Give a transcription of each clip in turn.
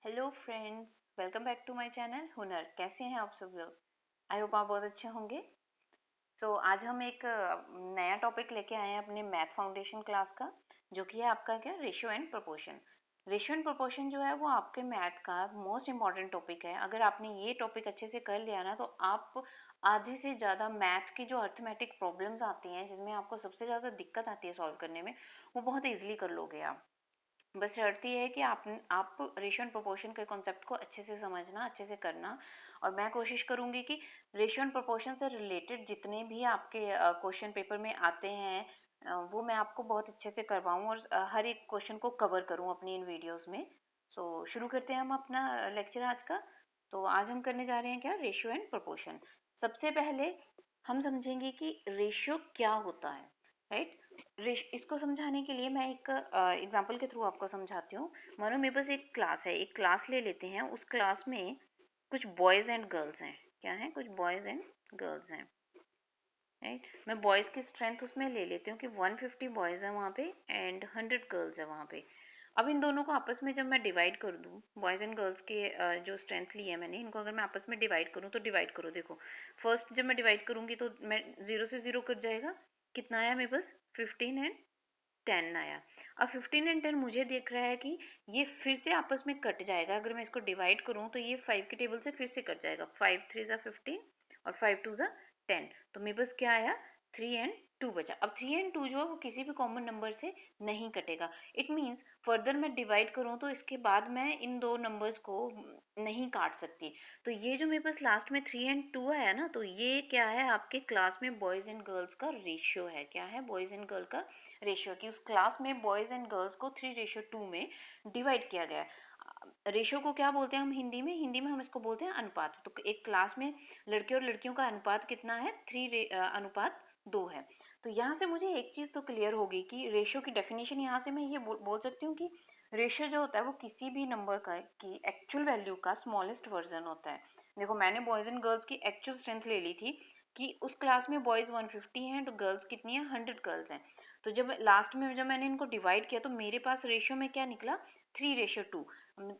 Hello friends, welcome back to my channel Hunar. कैसे हैं आप सब लोग? आई होप आप बहुत अच्छे होंगे। तो आज हम एक नया टॉपिक लेके आए हैं अपने मैथ फाउंडेशन क्लास का, जो कि है आपका क्या, ratio and proportion. Ratio and proportion जो है वो आपके मैथ का मोस्ट इंपॉर्टेंट टॉपिक है। अगर आपने ये टॉपिक अच्छे से कर लिया ना, तो आप आधे से ज़्यादा मैथ की जो अर्थमेटिक प्रॉब्लम्स आती हैं, जिसमें आपको सबसे ज़्यादा दिक्कत आती है सॉल्व करने में, वो बहुत ईजिली कर लोगे आप। बस शर्त ये है कि आप रेशियो एंड प्रोपोर्शन के कॉन्सेप्ट को अच्छे से समझना, अच्छे से करना। और मैं कोशिश करूँगी कि रेशियो एंड प्रोपोर्शन से रिलेटेड जितने भी आपके क्वेश्चन पेपर में आते हैं, वो मैं आपको बहुत अच्छे से करवाऊँ और हर एक क्वेश्चन को कवर करूँ अपनी इन वीडियोस में। सो शुरू करते हैं हम अपना लेक्चर आज का। तो आज हम करने जा रहे हैं क्या, रेशियो एंड प्रोपोर्शन। सबसे पहले हम समझेंगे कि रेशियो क्या होता है, राइट। इसको समझाने के लिए मैं एक एग्जांपल के थ्रू आपको समझाती हूँ। मानो मेरे पास एक क्लास है, एक क्लास ले लेते हैं। उस क्लास में कुछ बॉयज़ एंड गर्ल्स हैं। क्या है? कुछ बॉयज़ एंड गर्ल्स हैं, राइट। मैं बॉयज़ की स्ट्रेंथ उसमें ले लेती हूँ कि 150 बॉयज़ हैं वहाँ पे एंड 100 गर्ल्स हैं वहाँ पे। अब इन दोनों को आपस में जब मैं डिवाइड कर दूँ, बॉयज़ एंड गर्ल्स के जो स्ट्रेंथ ली है मैंने, इनको अगर मैं आपस में डिवाइड करूँ तो डिवाइड करो, देखो। फर्स्ट जब मैं डिवाइड करूँगी तो मैं 0 से 0 कट जाएगा। कितना आया मेरे पास? 15 एंड 10 आया। अब 15 एंड 10 मुझे देख रहा है कि ये फिर से आपस में कट जाएगा। अगर मैं इसको डिवाइड करूँ तो ये 5 के टेबल से फिर से कट जाएगा। 5 3 ज़ा 15 और 5 2 ज़ा 10। तो मेरे पास क्या आया? 3 एंड 2 बचा। अब 3 एंड 2 जो है वो किसी भी कॉमन नंबर से नहीं कटेगा। इट मीन्स फर्दर मैं डिवाइड करूँ तो इसके बाद मैं इन दो नंबर्स को नहीं काट सकती। तो ये जो मेरे पास लास्ट में 3 एंड 2 आया ना, तो ये क्या है, आपके क्लास में बॉयज़ एंड गर्ल्स का रेशियो है। क्या है? बॉयज़ एंड गर्ल का रेशियो। कि उस क्लास में बॉयज़ एंड गर्ल्स को 3:2 में डिवाइड किया गया है। रेशियो को क्या बोलते हैं हम हिंदी में? हिंदी में हम इसको बोलते हैं अनुपात। तो एक क्लास में लड़के और लड़कियों का अनुपात कितना है? 3:2 है। तो यहाँ से मुझे एक चीज़ तो क्लियर होगी कि रेशियो की डेफिनेशन यहाँ से मैं ये बोल सकती हूँ कि रेशियो जो होता है वो किसी भी नंबर का की एक्चुअल वैल्यू का स्मॉलेस्ट वर्जन होता है। देखो, मैंने बॉयज़ एंड गर्ल्स की एक्चुअल स्ट्रेंथ ले ली थी कि उस क्लास में बॉयज़ 150 हैं तो गर्ल्स कितनी हैं? 100 गर्ल्स हैं। तो जब लास्ट में जब मैंने इनको डिवाइड किया तो मेरे पास रेशियो में क्या निकला? 3:2।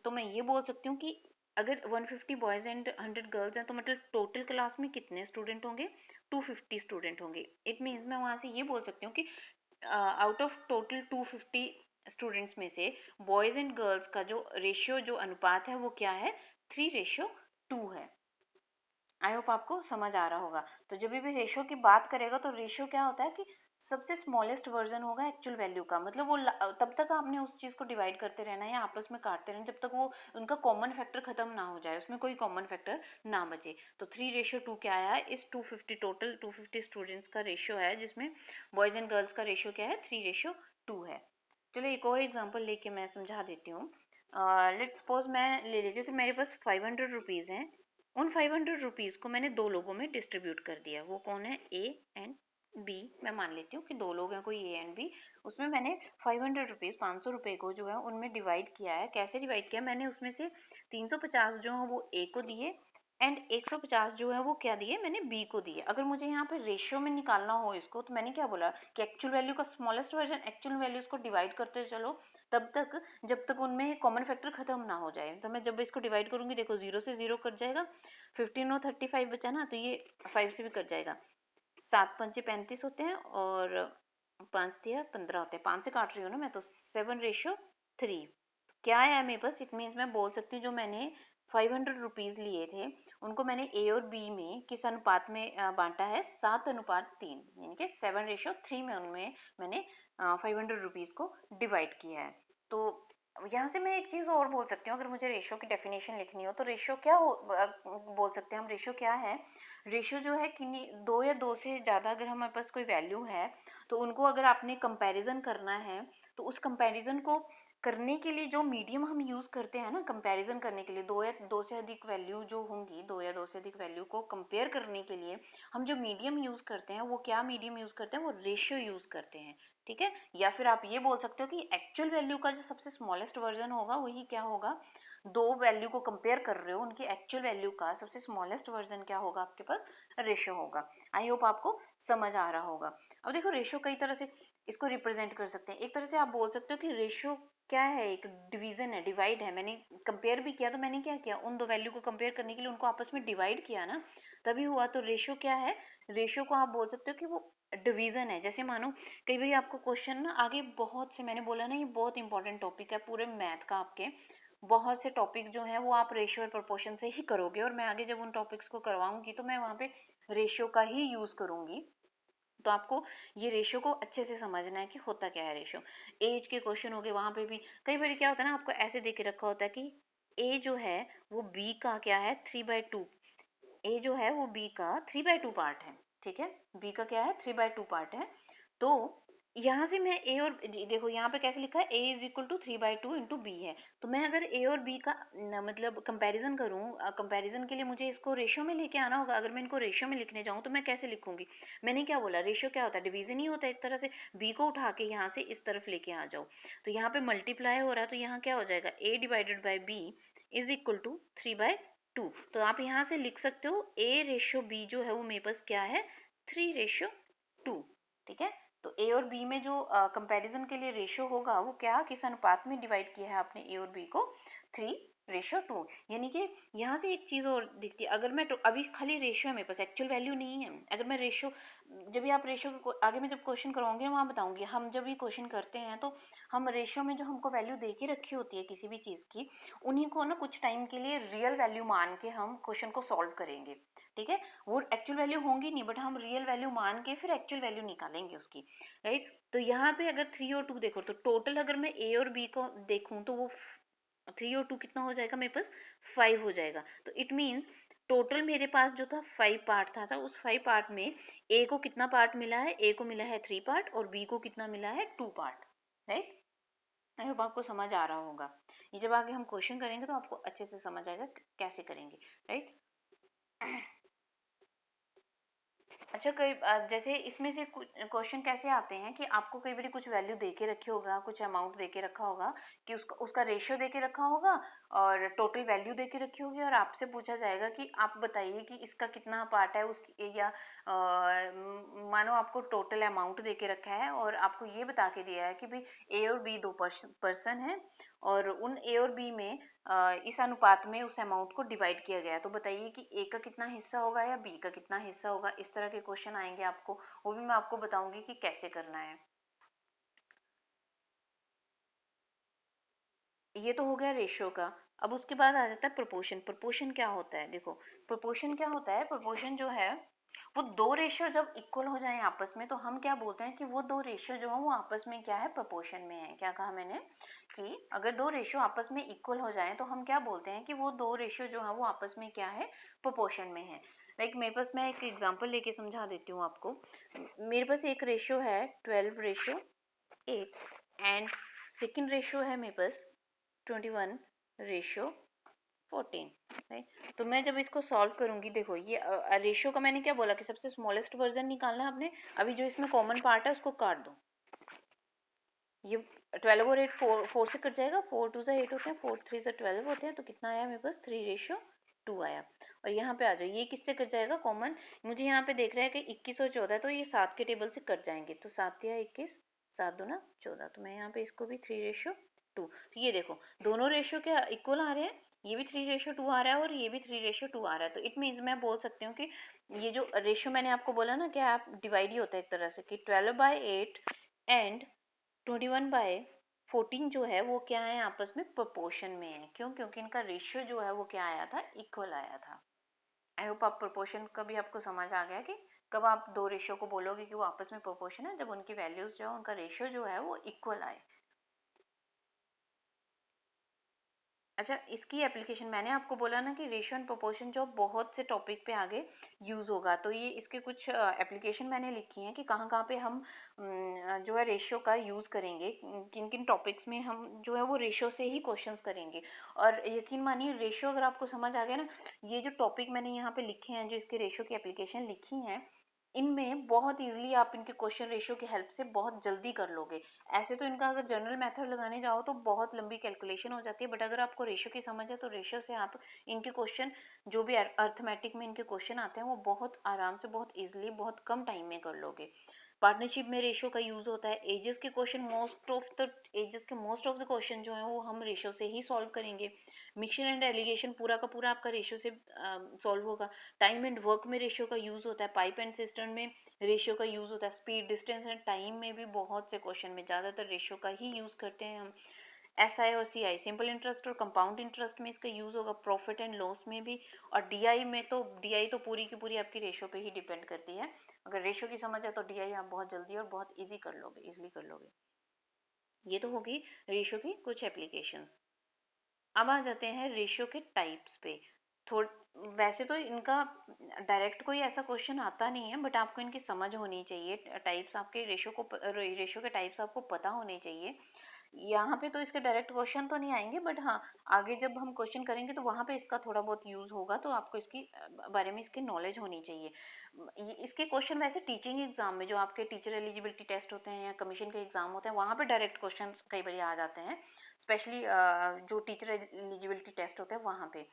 तो मैं ये बोल सकती हूँ कि अगर 150 बॉयज़ एंड 100 गर्ल्स हैं तो मतलब टोटल क्लास में कितने स्टूडेंट होंगे? 250 स्टूडेंट होंगे। इट मीन्स मैं वहाँ से ये बोल सकती हूँ कि आउट ऑफ टोटल 250 स्टूडेंट्स में से बॉयज़ एंड गर्ल्स का जो रेशियो, जो अनुपात है, वो क्या है? 3:2 है। आई होप आपको समझ आ रहा होगा। तो जब भी रेशियो की बात करेगा तो रेशियो क्या होता है कि सबसे स्मॉलेस्ट वर्जन होगा एक्चुअल वैल्यू का। मतलब वो तब तक आपने उस चीज़ को डिवाइड करते रहना है या आपस में काटते रहना जब तक वो उनका कॉमन फैक्टर खत्म ना हो जाए, उसमें कोई कॉमन फैक्टर ना बचे। तो 3:2 क्या आया है? इस 250 टोटल 250 स्टूडेंट्स का रेशियो है, जिसमें बॉयज़ एंड गर्ल्स का रेशियो क्या है? 3:2 है। चलो एक और एग्जाम्पल लेके मैं समझा देती हूँ। लेट्स सपोज मैं ले लेती हूँ कि मेरे पास 500 रुपीज़ हैं। उन 500 रुपीज़ को मैंने दो लोगों में डिस्ट्रीब्यूट कर दिया। वो कौन है? A and B. मैं मान लेती हूँ कि दो लोग हैं, कोई ए एंड बी। उसमें मैंने 500 रुपीज़, 500 रुपये को जो है उनमें डिवाइड किया है। कैसे डिवाइड किया? मैंने उसमें से 350 जो है वो ए को दिए एंड 150 जो है वो क्या दिए? मैंने बी को दिए। अगर मुझे यहाँ पे रेशियो में निकालना हो इसको, तो मैंने क्या बोला कि एक्चुअल वैल्यू का स्मॉलेस्ट वर्जन एक्चुअल वैल्यूज को डिवाइड करते चलो तब तक जब तक उनमें कॉमन फैक्टर खत्म ना हो जाए। तो मैं जब इसको डिवाइड करूंगी, देखो 0 से 0 कट जाएगा। 15 और 35 बचा ना, तो ये 5 से भी कट जाएगा। 7 पंचे 35 होते हैं और 5 दिया 15 होते हैं। 5 से काट रही हूँ ना मैं, तो 7:3 क्या है मेरे पास? इट मीन्स मैं बोल सकती हूँ जो मैंने 500 रुपीज़ लिए थे उनको मैंने ए और बी में किस अनुपात में बांटा है? 7:3, यानी कि 7:3 में उनमें मैंने 500 रुपीज़ को डिवाइड किया है। तो यहाँ से मैं एक चीज़ और बोल सकती हूँ, अगर मुझे रेशियो की डेफिनेशन लिखनी हो तो रेशियो क्या बोल सकते हैं हम? रेशियो क्या है? रेशियो जो है कि दो या दो से ज़्यादा अगर हमारे पास कोई वैल्यू है, तो उनको अगर आपने कंपैरिजन करना है, तो उस कंपैरिजन को करने के लिए जो मीडियम हम यूज़ करते हैं ना कंपैरिजन करने के लिए, दो या दो से अधिक वैल्यू जो होंगी, दो या दो से अधिक वैल्यू को कंपेयर करने के लिए हम जो मीडियम यूज़ करते हैं, वो क्या मीडियम यूज़ करते हैं? वो रेशियो यूज़ करते हैं, ठीक है। या फिर आप ये बोल सकते हो कि एक्चुअल वैल्यू का जो सबसे स्मॉलेस्ट वर्जन होगा वही क्या होगा? दो वैल्यू को कंपेयर कर रहे हो, उनकी एक्चुअल वैल्यू का सबसे स्मॉलेस्ट वर्जन क्या होगा आपके पास? रेशियो होगा। आई होप आपको समझ आ रहा होगा। अब देखो, रेशियो कई तरह से इसको रिप्रेजेंट कर सकते हैं। एक तरह से आप बोल सकते हो कि रेशियो क्या है, एक डिवीजन है, डिवाइड है। मैंने कंपेयर भी किया तो मैंने क्या किया, उन दो वैल्यू को कंपेयर करने के लिए उनको आपस में डिवाइड किया ना, तभी हुआ। तो रेशियो क्या है, रेशियो को आप बोल सकते हो कि वो डिवीजन है। जैसे मानो कई बार आपको क्वेश्चन ना आगे बहुत से, मैंने बोला ना ये बहुत इंपॉर्टेंट टॉपिक है पूरे मैथ का, आपके बहुत से टॉपिक जो है वो आप रेशियो और प्रोपोर्शन से ही करोगे, और मैं आगे जब उन टॉपिक्स को करवाऊंगी तो मैं वहाँ पे रेशियो का ही यूज करूंगी। तो आपको ये रेशियो को अच्छे से समझना है कि होता क्या है रेशियो। एज के क्वेश्चन हो गए, वहां पे भी कई बार क्या होता है ना, आपको ऐसे दे के रखा होता है कि ए जो है वो बी का क्या है 3/2, ए जो है वो बी का 3/2 पार्ट है, ठीक है, बी का क्या है 3/2 पार्ट है। तो यहाँ से मैं ए और देखो यहाँ पे कैसे लिखा है, A is equal to 3/2 into B है। तो मैं अगर ए और बी का मतलब कंपैरिजन करूँ, कंपैरिजन के लिए मुझे इसको रेशियो में लेके आना होगा। अगर मैं इनको रेशियो में लिखने जाऊँ तो मैं कैसे लिखूंगी, मैंने क्या बोला, रेशियो क्या होता है, डिवीजन ही होता है एक तरह से। बी को उठा के यहाँ से इस तरफ लेके आ जाओ, तो यहाँ पे मल्टीप्लाई हो रहा है, तो यहाँ क्या हो जाएगा, A divided by B is equal to 3/2। तो आप यहाँ से लिख सकते हो ए रेशियो बी जो है वो मेरे पास क्या है 3/2, ठीक है। तो ए और बी में जो कंपैरिजन के लिए रेशियो होगा वो क्या, किस अनुपात में डिवाइड किया है आपने ए और बी को, 3/2। यानी कि यहाँ से एक चीज़ और दिखती है, अगर मैं तो अभी खाली रेशियो है मेरे पास, एक्चुअल वैल्यू नहीं है। अगर मैं रेशियो, जब भी आप रेशियो को आगे मैं जब क्वेश्चन करवाऊंगी वहाँ बताऊंगी, हम जब भी क्वेश्चन करते हैं तो हम रेशियो में जो हमको वैल्यू दे के रखी होती है किसी भी चीज़ की, उन्हीं को ना कुछ टाइम के लिए रियल वैल्यू मान के हम क्वेश्चन को सॉल्व करेंगे, ठीक है। वो एक्चुअल वैल्यू होंगी नहीं, बट हम रियल वैल्यू मान के फिर एक्चुअल वैल्यू निकालेंगे उसकी, राइट। तो यहाँ पे अगर 3 और 2 देखो, तो टोटल अगर मैं ए और बी को देखूँ तो वो 3 और 2 कितना हो जाएगा मेरे पास, 5 हो जाएगा। तो इट मीन्स टोटल मेरे पास जो था 5 पार्ट था उस 5 पार्ट में ए को कितना पार्ट मिला है, ए को मिला है 3 पार्ट और बी को कितना मिला है 2 पार्ट, राइट। आई होप आपको समझ आ रहा होगा। ये जब आगे हम क्वेश्चन करेंगे तो आपको अच्छे से समझ आएगा कैसे करेंगे, राइट। अच्छा, कई जैसे इसमें से कुछ क्वेश्चन कैसे आते हैं कि आपको कई बार कुछ वैल्यू दे के रखी होगा, कुछ अमाउंट दे के रखा होगा, कि उसका उसका रेशियो दे के रखा होगा और टोटल वैल्यू दे के रखी होगी, और आपसे पूछा जाएगा कि आप बताइए कि इसका कितना पार्ट है उसकी, या मानो आपको टोटल अमाउंट दे के रखा है और आपको ये बता के दिया है कि भाई ए और बी दो पर्सन है, और उन ए और बी में इस अनुपात में उस अमाउंट को डिवाइड किया गया है। तो बताइए कि ए का कितना हिस्सा होगा या बी का कितना हिस्सा होगा। इस तरह के क्वेश्चन आएंगे आपको, वो भी मैं आपको बताऊंगी कि कैसे करना है। ये तो हो गया रेशियो का। अब उसके बाद आ जाता है प्रोपोर्शन। प्रोपोर्शन क्या होता है, देखो प्रोपोर्शन क्या होता है, प्रोपोर्शन जो है वो दो रेशियो जब इक्वल हो जाएं आपस में, तो हम क्या बोलते हैं कि वो दो रेशियो जो है वो आपस में क्या है, प्रोपोर्शन में है। क्या कहा मैंने, कि अगर दो रेशियो आपस में इक्वल हो जाएं तो हम क्या बोलते हैं कि वो दो रेशियो जो है वो आपस में क्या है, प्रोपोर्शन में है। लाइक मेरे पास, मैं एक एग्जांपल लेके समझा देती हूँ आपको। मेरे पास एक रेशियो है 12/8, एंड सेकंड रेशियो है मेरे पास 21/14, राइट। तो मैं जब इसको सॉल्व करूंगी, देखो ये रेशियो का मैंने क्या बोला कि सबसे स्मॉलेस्ट वर्जन निकालना है आपने। अभी जो इसमें कॉमन पार्ट है उसको काट दो, ये 12 और 8 फोर से कट जाएगा, 4 2 8 होते हैं, 4 3 12 होते हैं, तो कितना आया मेरे पास 3/2 आया। और यहाँ पे आ जाओ, ये किससे कट जाएगा कॉमन, मुझे यहाँ पे देख रहा है कि 21 और 14, तो ये 7 के टेबल से कट जाएंगे, तो 7 या 21, 7 दूना 14, तो मैं यहाँ पे इसको भी 3/2। तो ये देखो दोनों रेशियो क्या इक्वल आ रहे हैं, ये भी 3/2 आ रहा है और ये भी 3/2 आ रहा है। तो इट मीन्स मैं बोल सकती हूँ कि ये जो रेशियो मैंने आपको बोला ना, क्या आप डिवाइड ही होता है एक तरह से, कि 12/8 एंड 21/14 जो है वो क्या है, आपस में प्रोपोर्शन में है। क्यों, क्योंकि इनका रेशियो जो है वो क्या आया था, इक्वल आया था। आई होप आप प्रोपोर्शन का भी आपको समझ आ गया कि कब आप दो रेशियो को बोलोगे कि वो आपस में प्रोपोर्शन है, जब उनकी वैल्यूज जो है, उनका रेशियो जो है वो इक्वल आए। अच्छा, इसकी एप्लीकेशन मैंने आपको बोला ना कि रेशियो एंड प्रोपोर्शन जो बहुत से टॉपिक पे आगे यूज़ होगा, तो ये इसके कुछ एप्लीकेशन मैंने लिखी हैं कि कहाँ कहाँ पे हम जो है रेशियो का यूज़ करेंगे, किन किन टॉपिक्स में हम जो है वो रेशियो से ही क्वेश्चंस करेंगे। और यकीन मानिए रेशियो अगर आपको समझ आ गया ना, ये जो टॉपिक मैंने यहाँ पे लिखे हैं, जो इसके रेशियो की एप्लीकेशन लिखी हैं, इनमें बहुत ईजिली आप इनके क्वेश्चन रेशियो की हेल्प से बहुत जल्दी कर लोगे। ऐसे तो इनका अगर जनरल मेथड लगाने जाओ तो बहुत लंबी कैलकुलेशन हो जाती है, बट अगर आपको रेशियो की समझ है तो रेशियो से आप इनके क्वेश्चन, जो भी अर्थमेटिक में इनके क्वेश्चन आते हैं, वो बहुत आराम से, बहुत ईजिली, बहुत कम टाइम में कर लोगे। पार्टनरशिप में रेशो का यूज़ होता है। एजेस के question most of the question जो है वो हम रेशो से ही सॉल्व करेंगे। मिक्सचर एंड एलिगेशन पूरा का पूरा आपका रेशो से सॉल्व होगा। टाइम एंड वर्क में रेशो का यूज़ होता है। पाइप एंड सिस्टम में रेशो का यूज़ होता है। स्पीड, डिस्टेंस एंड टाइम में भी बहुत से क्वेश्चन में ज़्यादातर रेशो का ही यूज़ करते हैं हम। SI और CI, सिंपल इंटरेस्ट और कंपाउंड इंटरेस्ट में इसका यूज़ होगा। प्रॉफिट एंड लॉस में भी। और DI तो पूरी की पूरी आपकी रेशो पे ही डिपेंड करती है। अगर रेशो की समझ है तो DI आप बहुत जल्दी और बहुत इजीली कर लोगे। ये तो होगी रेशो की कुछ एप्लीकेशंस। अब आ जाते हैं रेशो के टाइप्स पे। थोड़ वैसे तो इनका डायरेक्ट कोई ऐसा क्वेश्चन आता नहीं है, बट आपको इनकी समझ होनी चाहिए। टाइप्स आपके रेशो के टाइप्स आपको पता होने चाहिए। यहाँ पे तो इसके डायरेक्ट क्वेश्चन तो नहीं आएंगे, बट हाँ आगे जब हम क्वेश्चन करेंगे तो वहाँ पे इसका थोड़ा बहुत यूज़ होगा, तो आपको इसकी बारे में इसकी नॉलेज होनी चाहिए। इसके क्वेश्चन वैसे टीचिंग एग्जाम में जो आपके टीचर एलिजिबिलिटी टेस्ट होते हैं या कमीशन के एग्जाम होते हैं वहाँ पे डायरेक्ट क्वेश्चन कई बार आ जाते हैं। स्पेशली जो टीचर एलिजिबिलिटी टेस्ट होता है वहाँ पे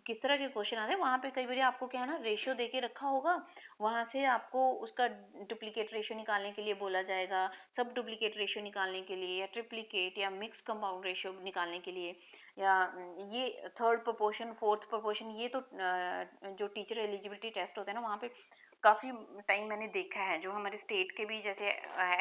किस तरह के क्वेश्चन आते हैं। वहाँ पे कई बार आपको क्या है ना, रेशियो दे के रखा होगा, वहाँ से आपको उसका डुप्लीकेट रेशियो निकालने के लिए बोला जाएगा, सब डुप्लीकेट रेशियो निकालने के लिए, या ट्रिप्लीकेट या मिक्स कंपाउंड रेशियो निकालने के लिए, या ये थर्ड प्रोपोर्शन, फोर्थ प्रोपोर्शन। ये तो जो टीचर एलिजिबिलिटी टेस्ट होते हैं ना वहाँ पे काफ़ी टाइम मैंने देखा है। जो हमारे स्टेट के भी जैसे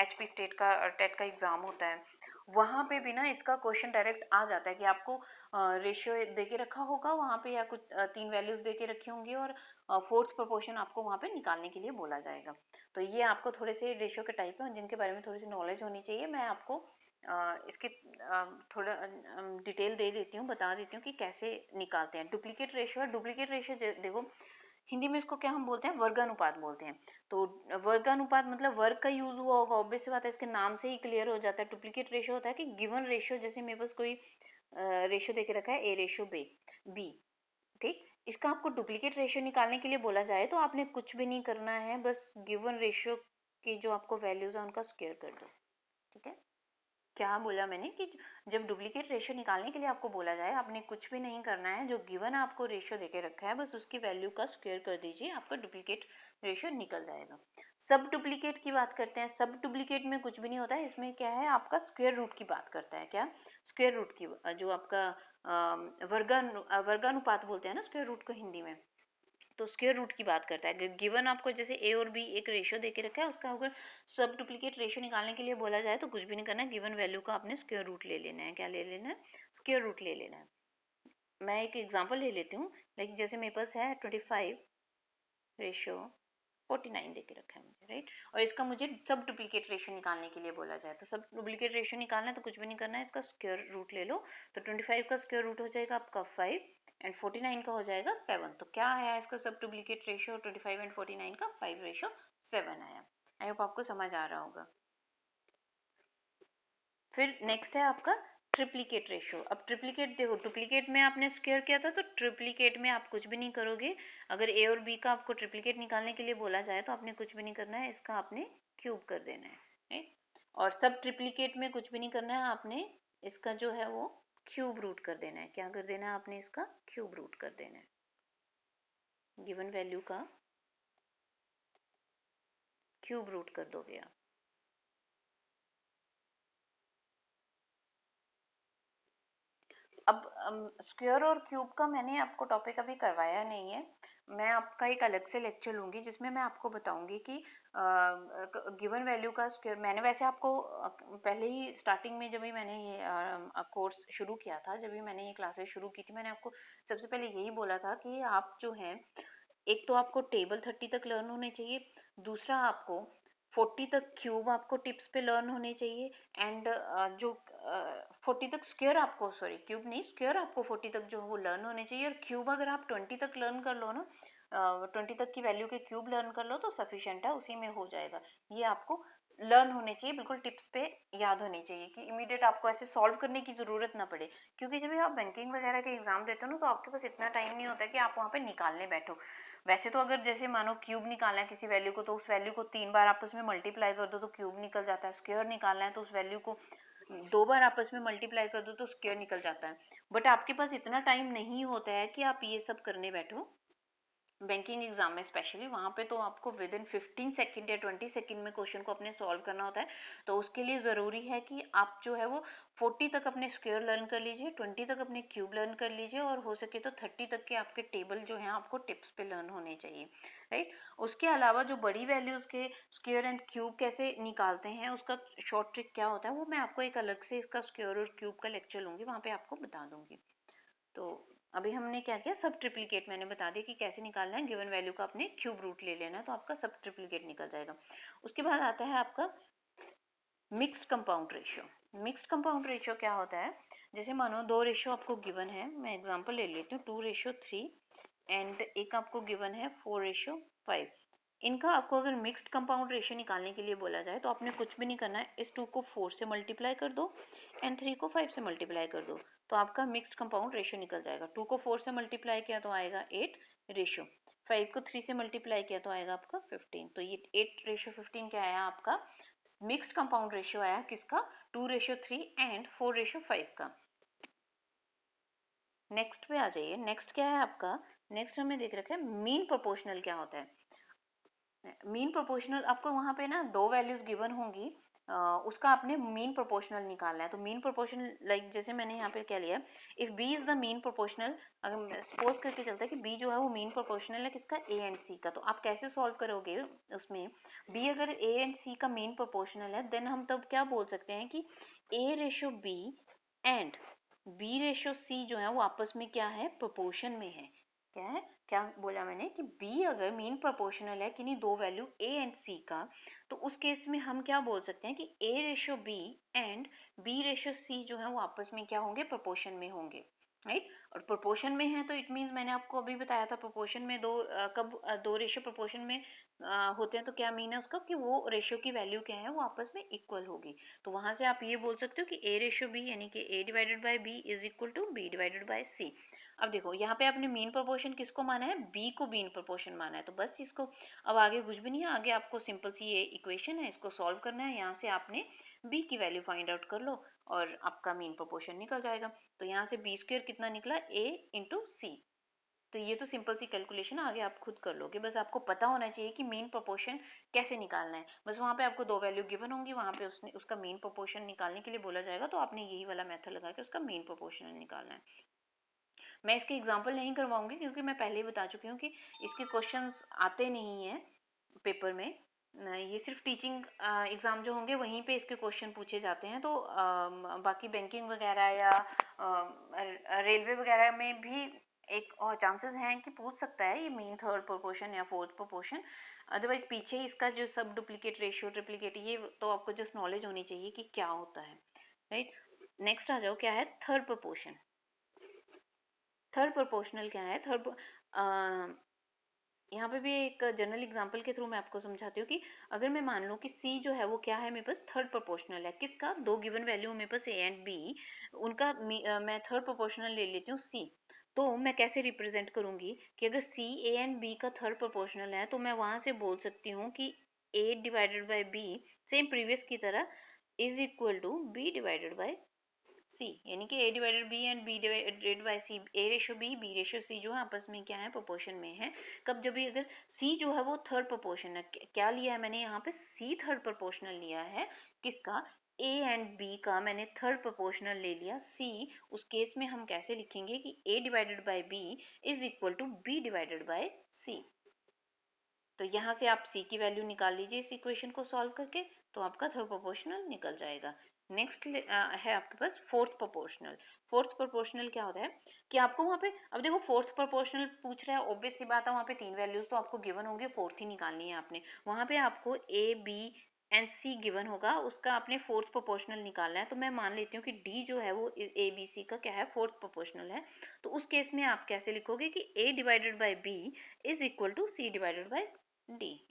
HP स्टेट का टेट का एग्ज़ाम होता है वहाँ पे भी ना इसका क्वेश्चन डायरेक्ट आ जाता है कि आपको रेशियो दे के रखा होगा वहाँ पे, या कुछ 3 वैल्यूज दे के रखी होंगी और फोर्थ प्रोपोर्शन आपको वहाँ पे निकालने के लिए बोला जाएगा। तो ये आपको थोड़े से रेशियो के टाइप हैं जिनके बारे में थोड़ी सी नॉलेज होनी चाहिए। मैं आपको इसके थोड़ा डिटेल दे देती हूँ, बता देती हूँ कि कैसे निकालते हैं। डुप्लीकेट रेशियो है। डुप्लीकेट रेशियो देखो हिंदी में इसको क्या हम बोलते हैं, वर्गानुपात बोलते हैं। तो वर्गानुपात मतलब वर्ग का यूज हुआ होगा, ऑब्वियस सी बात है, इसके नाम से ही क्लियर हो जाता है। डुप्लीकेट रेशियो होता है कि गिवन रेशियो, जैसे मेरे पास कोई रेशियो देके रखा है A/B, ठीक, इसका आपको डुप्लीकेट रेशियो निकालने के लिए बोला जाए तो आपने कुछ भी नहीं करना है, बस गिवन रेशियो की जो आपको वैल्यूज है उनका स्क्वायर कर दो। ठीक है, क्या बोला मैंने कि जब डुप्लीकेट रेशियो निकालने के लिए आपको बोला जाए आपने कुछ भी नहीं करना है, जो गिवन आपको रेशियो देके रखा है बस उसकी वैल्यू का स्क्वायर कर दीजिए, आपका डुप्लीकेट रेशियो निकल जाएगा। सब डुप्लीकेट की बात करते हैं। सब डुप्लीकेट में कुछ भी नहीं होता है, इसमें क्या है आपका स्क्वायर रूट की बात करता है। क्या स्क्वायर रूट की, जो आपका वर्गानुपात बोलते हैं ना स्क्वायर रूट को हिंदी में, तो स्क्वायर रूट की बात करता है। गिवन आपको जैसे A और B एक रेशियो देके रखा है, उसका अगर सब डुप्लीकेट रेशियो निकालने के लिए बोला जाए तो कुछ भी नहीं करना है, गिवन वैल्यू का आपने स्क्वायर रूट ले लेना है। क्या ले लेना है, स्क्वायर रूट ले लेना है। मैं एक एग्जांपल ले लेती हूँ, लाइक जैसे मेरे पास है 25/49 देके रखा है मुझे, राइट, और इसका मुझे सब डुप्लीकेट रेशियो निकालने के लिए बोला जाए तो सब डुप्लीकेट रेशियो निकालना है तो कुछ भी नहीं करना है, इसका स्क्वायर रूट ले लो। तो 25 का स्क्वायर रूट हो जाएगा आपका 5 एंड 49 का हो जाएगा 7। तो क्या आया इसका सब डुप्लीकेट रेशियो 25 एंड 49 का 5/7 आया। आई होप आपको समझ आ रहा होगा। फिर नेक्स्ट है आपका ट्रिप्लीकेट रेशियो। अब ट्रिप्लीकेट देखो, डुप्लीकेट में आपने स्क्वायर किया था तो ट्रिप्लीकेट में आप कुछ भी नहीं करोगे। अगर A और B का आपको ट्रिप्लीकेट निकालने के लिए बोला जाए तो आपने कुछ भी नहीं करना है, इसका आपने क्यूब कर देना है, राइट। और सब ट्रिप्लीकेट में कुछ भी नहीं करना है, आपने इसका जो है वो क्यूब रूट कर देना है। क्या कर देना है आपने, इसका क्यूब रूट कर देना है। गिवन वैल्यू का क्यूब रूट कर दोगे आप। अब स्क्वायर और क्यूब का मैंने आपको टॉपिक अभी करवाया नहीं है। मैं आपका एक अलग से लेक्चर लूँगी जिसमें मैं आपको बताऊंगी कि गिवन वैल्यू का स्क्वायर। मैंने वैसे आपको पहले ही स्टार्टिंग में जब भी मैंने ये कोर्स शुरू किया था, जब भी मैंने ये क्लासेस शुरू की थी, मैंने आपको सबसे पहले यही बोला था कि आप जो हैं, एक तो आपको टेबल 30 तक लर्न होने चाहिए, दूसरा आपको 40 तक क्यूब आपको टिप्स पे लर्न होने चाहिए, एंड जो 40 तक स्क्वायर आपको, सॉरी क्यूब नहीं, स्क्वायर आपको 40 तक जो वो लर्न होने चाहिए। और क्यूब अगर आप 20 तक लर्न कर लो ना, 20 तक की वैल्यू के क्यूब लर्न कर लो तो सफिशिएंट है, उसी में हो जाएगा। ये आपको लर्न होने चाहिए, बिल्कुल टिप्स पे याद होनी चाहिए कि इमीडिएट आपको ऐसे सॉल्व करने की ज़रूरत ना पड़े। क्योंकि जब भी आप बैंकिंग वगैरह के एग्जाम देते हो ना तो आपके पास इतना टाइम नहीं होता है कि आप वहाँ पे निकालने बैठो। वैसे तो अगर जैसे मानो क्यूब निकालना है किसी वैल्यू को, तो उस वैल्यू को 3 बार आपस में मल्टीप्लाई कर दो तो क्यूब निकल जाता है। स्क्वायर निकालना है तो उस वैल्यू को 2 बार आपस में मल्टीप्लाई कर दो तो स्क्वायर निकल जाता है। बट आपके पास इतना टाइम नहीं होता है कि आप ये सब करने बैठो। बैंकिंग एग्जाम में स्पेशली वहाँ पे तो आपको विद इन 15 सेकंड या 20 सेकंड में क्वेश्चन को अपने सॉल्व करना होता है। तो उसके लिए ज़रूरी है कि आप जो है वो 40 तक अपने स्क्वायर लर्न कर लीजिए, 20 तक अपने क्यूब लर्न कर लीजिए, और हो सके तो 30 तक के आपके टेबल जो हैं आपको टिप्स पे लर्न होने चाहिए, राइट। उसके अलावा जो बड़ी वैल्यूज़ के स्क्वायर एंड क्यूब कैसे निकालते हैं उसका शॉर्ट ट्रिक क्या होता है, वो मैं आपको एक अलग से इसका स्क्वायर और क्यूब का लेक्चर लूँगी, वहाँ पर आपको बता दूँगी। तो अभी हमने क्या किया, सब ट्रिप्लिकेट मैंने बता दिया कि कैसे निकालना है। गिवन वैल्यू का आपने क्यूब रूट ले लेना है तो आपका सब ट्रिप्लिकेट निकल जाएगा। उसके बाद आता है आपका mixed compound ratio. Mixed compound ratio क्या होता है, जैसे मानो दो रेशियो आपको गिवन है, मैं एग्जांपल ले लेती हूँ 2:3 एंड एक आपको गिवन है 4:5। इनका आपको अगर मिक्स्ड कंपाउंड रेशियो निकालने के लिए बोला जाए तो आपने कुछ भी नहीं करना है, इस 2 को 4 से मल्टीप्लाई कर दो एंड 3 को 5 से मल्टीप्लाई कर दो, तो आपका मिक्स्ड कंपाउंड रेशियो निकल जाएगा। 2 को 4 से मल्टीप्लाई किया तो आएगा 8 रेशियो, 5 को 3 से मल्टीप्लाई किया तो आएगा आपका 15। तो ये 8:15 क्या आया आपका मिक्स्ड कंपाउंड रेशियो आया, किसका, 2:3 एंड 4:5 का। नेक्स्ट पे आ जाइए, नेक्स्ट क्या है आपका, नेक्स्ट हमें देख रखा है मीन प्रोपोर्शनल क्या होता है। मीन प्रोपोर्शनल आपको वहाँ पे ना दो वैल्यूज गिवन होंगी, उसका आपने मीन प्रोपोर्शनल निकालना है। तो मीन प्रोपोर्शनल लाइक जैसे मैंने यहाँ पे क्या लिया, if B is the mean proportional, अगर सपोज करके चलता है कि बी जो है वो मीन प्रोपोर्शनल है किसका, ए एंड सी का, तो आप कैसे सॉल्व करोगे उसमें, बी अगर ए एंड सी का मीन प्रोपोर्शनल है देन हम तब क्या बोल सकते हैं कि A/B एंड B/C जो है वो आपस में क्या है, प्रोपोर्शन में है। क्या है, क्या बोला मैंने कि B अगर मीन प्रोपोर्शनल है किन्हीं दो वैल्यू A एंड C का, तो उस केस में हम क्या बोल सकते हैं कि A/B एंड B/C जो है वो आपस में क्या होंगे, प्रोपोर्शन में होंगे, राइट। और प्रोपोर्शन में है तो इट मीन्स मैंने आपको अभी बताया था प्रोपोर्शन में कब दो रेशियो प्रोपोर्शन में होते हैं तो क्या मीन है उसका कि वो रेशियो की वैल्यू क्या है वो आपस में इक्वल होगी। तो वहां से आप ये बोल सकते हो कि A/B यानी कि A/B is equal to B/C। अब देखो यहाँ पे आपने मीन प्रोपोर्शन किसको माना है, बी को मीन प्रोपोर्शन माना है, तो बस इसको अब आगे कुछ भी नहीं है, आगे आपको सिंपल सी ये इक्वेशन है, इसको सॉल्व करना है, यहाँ से आपने बी की वैल्यू फाइंड आउट कर लो और आपका मीन प्रोपोर्शन निकल जाएगा। तो यहाँ से बी स्क्वायर कितना निकला, A/C। तो ये तो सिंपल सी कैलकुलेशन, आगे आप खुद कर लोगे, बस आपको पता होना चाहिए कि मीन प्रोपोर्शन कैसे निकालना है। बस वहाँ पे आपको दो वैल्यू गिवन होंगी, वहाँ पे उसका मीन प्रोपोर्शन निकालने के लिए बोला जाएगा, तो आपने यही वाला मेथड लगा के उसका मीन प्रोपोर्शन निकालना है। मैं इसके एग्जाम्पल नहीं करवाऊंगी क्योंकि मैं पहले ही बता चुकी हूँ कि इसके क्वेश्चंस आते नहीं हैं पेपर में, ये सिर्फ टीचिंग एग्ज़ाम जो होंगे वहीं पे इसके क्वेश्चन पूछे जाते हैं। तो बाकी बैंकिंग वगैरह या रेलवे वगैरह में भी एक और चांसेस हैं कि पूछ सकता है ये मीन थर्ड प्रोपोर्शन या फोर्थ प्रोपोर्शन, अदरवाइज पीछे इसका जो सब डुप्लीकेट रेशियो ट्रिप्लीकेट ये तो आपको जस्ट नॉलेज होनी चाहिए कि क्या होता है, राइट। नेक्स्ट आ जाओ, क्या है थर्ड प्रोपोर्शन। थर्ड प्रोपोर्शनल क्या है, यहाँ पे भी एक जनरल एग्जांपल के थ्रू मैं आपको समझाती हूँ कि अगर मैं मान लूँ कि C जो है वो क्या है, मेरे पास थर्ड प्रोपोर्शनल है, किसका, दो गिवन वैल्यू मेरे पास A एंड B, उनका मैं थर्ड प्रोपोर्शनल ले लेती हूँ C। तो मैं कैसे रिप्रेजेंट करूँगी कि अगर C A एंड B का थर्ड प्रोपोर्शनल है तो मैं वहाँ से बोल सकती हूँ कि A/B सेम प्रीवियस की तरह इज इक्वल टू B/C, यानी कि A/B एंड B/C, A/B/C जो है आपस में क्या है, प्रोपोर्शन में है। कब, जब भी अगर C जो है वो थर्ड प्रोपोर्शन है, क्या लिया है मैंने यहाँ पे, C थर्ड प्रोपोर्शनल लिया है, किसका, A एंड B का मैंने थर्ड प्रोपोर्शनल ले लिया C। उस केस में हम कैसे लिखेंगे कि A/B is equal to B/C। तो यहाँ से आप C की वैल्यू निकाल लीजिए इस इक्वेशन को सॉल्व करके, तो आपका थर्ड प्रोपोर्शनल निकल जाएगा। नेक्स्ट है आपके पास फोर्थ प्रोपोर्शनल। फोर्थ प्रोपोर्शनल क्या होता है कि आपको वहाँ पे, अब देखो फोर्थ प्रोपोर्शनल पूछ रहा है, ऑब्वियस सी बात है वहाँ पे तीन वैल्यूज तो आपको गिवन होंगे, फोर्थ ही निकालनी है आपने। वहाँ पे आपको A/B एंड C गिवन होगा, उसका आपने फोर्थ प्रोपोर्शनल निकालना है। तो मैं मान लेती हूँ कि D जो है वो ABC का क्या है, फोर्थ प्रोपोर्शनल है। तो उस केस में आप कैसे लिखोगे कि A/B is equal to C/D,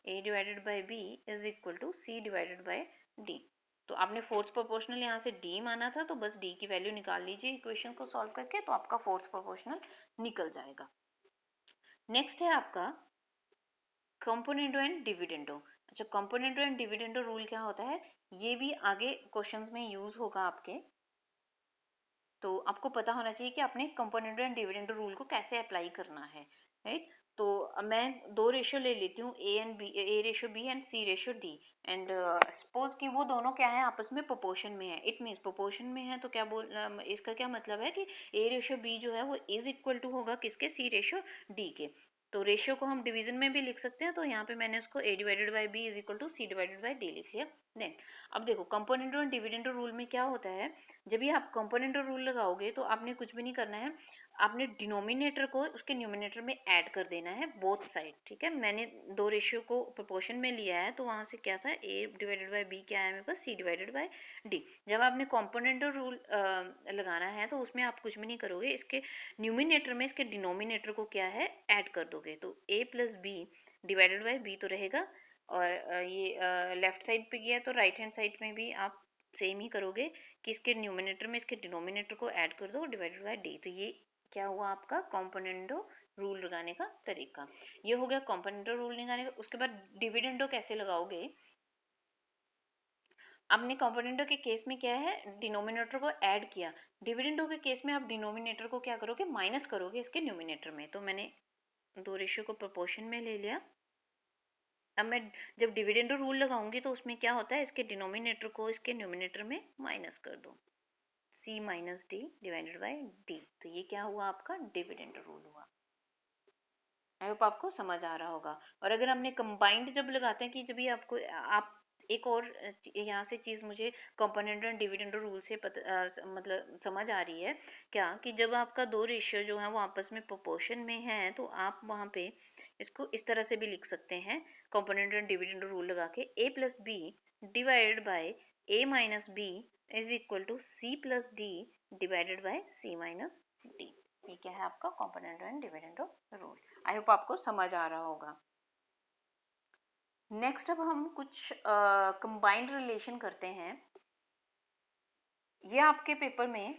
A/B is equal to C/D। तो आपने फोर्थ प्रोपोर्शनल यहाँ से D माना था, तो बस D की वैल्यू निकाल लीजिए इक्वेशन को सॉल्व करके, तो आपका फोर्थ प्रोपोर्शनल निकल जाएगा। नेक्स्ट है आपका कंपोनेंटो एंड डिविडेंडो। अच्छा, कंपोनेंटो एंड डिविडेंडो रूल क्या होता है, ये भी आगे क्वेश्चंस में यूज होगा आपके, तो आपको पता होना चाहिए कि आपने कंपोनेंटो एंड डिविडेंडो रूल को कैसे अप्लाई करना है, राइट। तो मैं दो रेशियो ले लेती हूँ, A and B, A ratio B and C ratio D, and suppose कि वो दोनों क्या है, आपस में प्रोपोर्शन में है। इट मीन्स प्रोपोर्शन में है तो क्या इसका क्या मतलब है कि ए रेशियो बी जो है वो इज इक्वल टू होगा किसके, सी रेशियो डी के। तो रेशियो को हम डिवीजन में भी लिख सकते हैं, तो यहाँ पे मैंने उसको A divided by B is equal to C divided by D लिख लिया। देन अब देखो कंपोनेंट और डिविडेंड रूल में क्या होता है, जब भी आप कंपोनेंट रूल लगाओगे तो आपने कुछ भी नहीं करना है, आपने डिनोमिनेटर को उसके न्यूमिनेटर में ऐड कर देना है बोथ साइड। ठीक है, मैंने दो रेशियो को प्रोपोर्शन में लिया है, तो वहाँ से क्या था, ए डिवाइडेड बाई बी क्या है मेरे पास, सी डिवाइडेड बाई डी। जब आपने कॉम्पोनेंट रूल लगाना है तो उसमें आप कुछ भी नहीं करोगे, इसके न्यूमिनेटर में इसके डिनोमिनेटर को क्या है, ऐड कर दोगे। तो A plus B divided by B तो रहेगा, और ये लेफ्ट साइड पे गया तो राइट हैंड साइड में भी आप सेम ही करोगे कि इसके न्यूमिनेटर में इसके डिनोमिनेटर को ऐड कर दो डिवाइडेड बाई डी। तो ये क्या हुआ आपका कॉम्पोनेंटो रूल लगाने का तरीका। ये हो गया कॉम्पोनेंटो रूल लगाने का। उसके बाद डिविडेंडो कैसे लगाओगे, आपने कॉम्पोनेंटो के केस में क्या है, डिनोमिनेटर को ऐड किया, डिविडेंडो के केस में आप डिनोमिनेटर को क्या करोगे, माइनस करोगे इसके न्यूमिनेटर में। तो मैंने दो रेशियो को प्रोपोर्शन में ले लिया। अब मैं जब डिविडेंडो रूल लगाऊंगी तो उसमें क्या होता है, इसके डिनोमिनेटर को इसके न्यूमिनेटर में माइनस कर दो, C minus D divided by D. तो ये क्या हुआ, आपका डिविडेंड रूल हुआ। आई होप आपको समझ आ रहा होगा। और अगर हमने कंबाइंड जब लगाते हैं कि जब भी आपको आप एक और यहाँ से चीज़ मुझे कंपोनेंट एंड डिविडेंड रूल से मतलब समझ आ रही है क्या, कि जब आपका दो रेशियो जो है वो आपस में प्रोपोर्शन में है तो आप वहाँ पे इसको इस तरह से भी लिख सकते हैं, कंपोनेंट एंड डिविडेंड रूल लगा के, A plus B divided by A minus B is equal to C plus D divided by C minus D. ये क्या है आपका component and dividend rule. I hope आपको समझ आ रहा होगा। नेक्स्ट अब हम कुछ कंबाइंड रिलेशन करते हैं। ये आपके पेपर में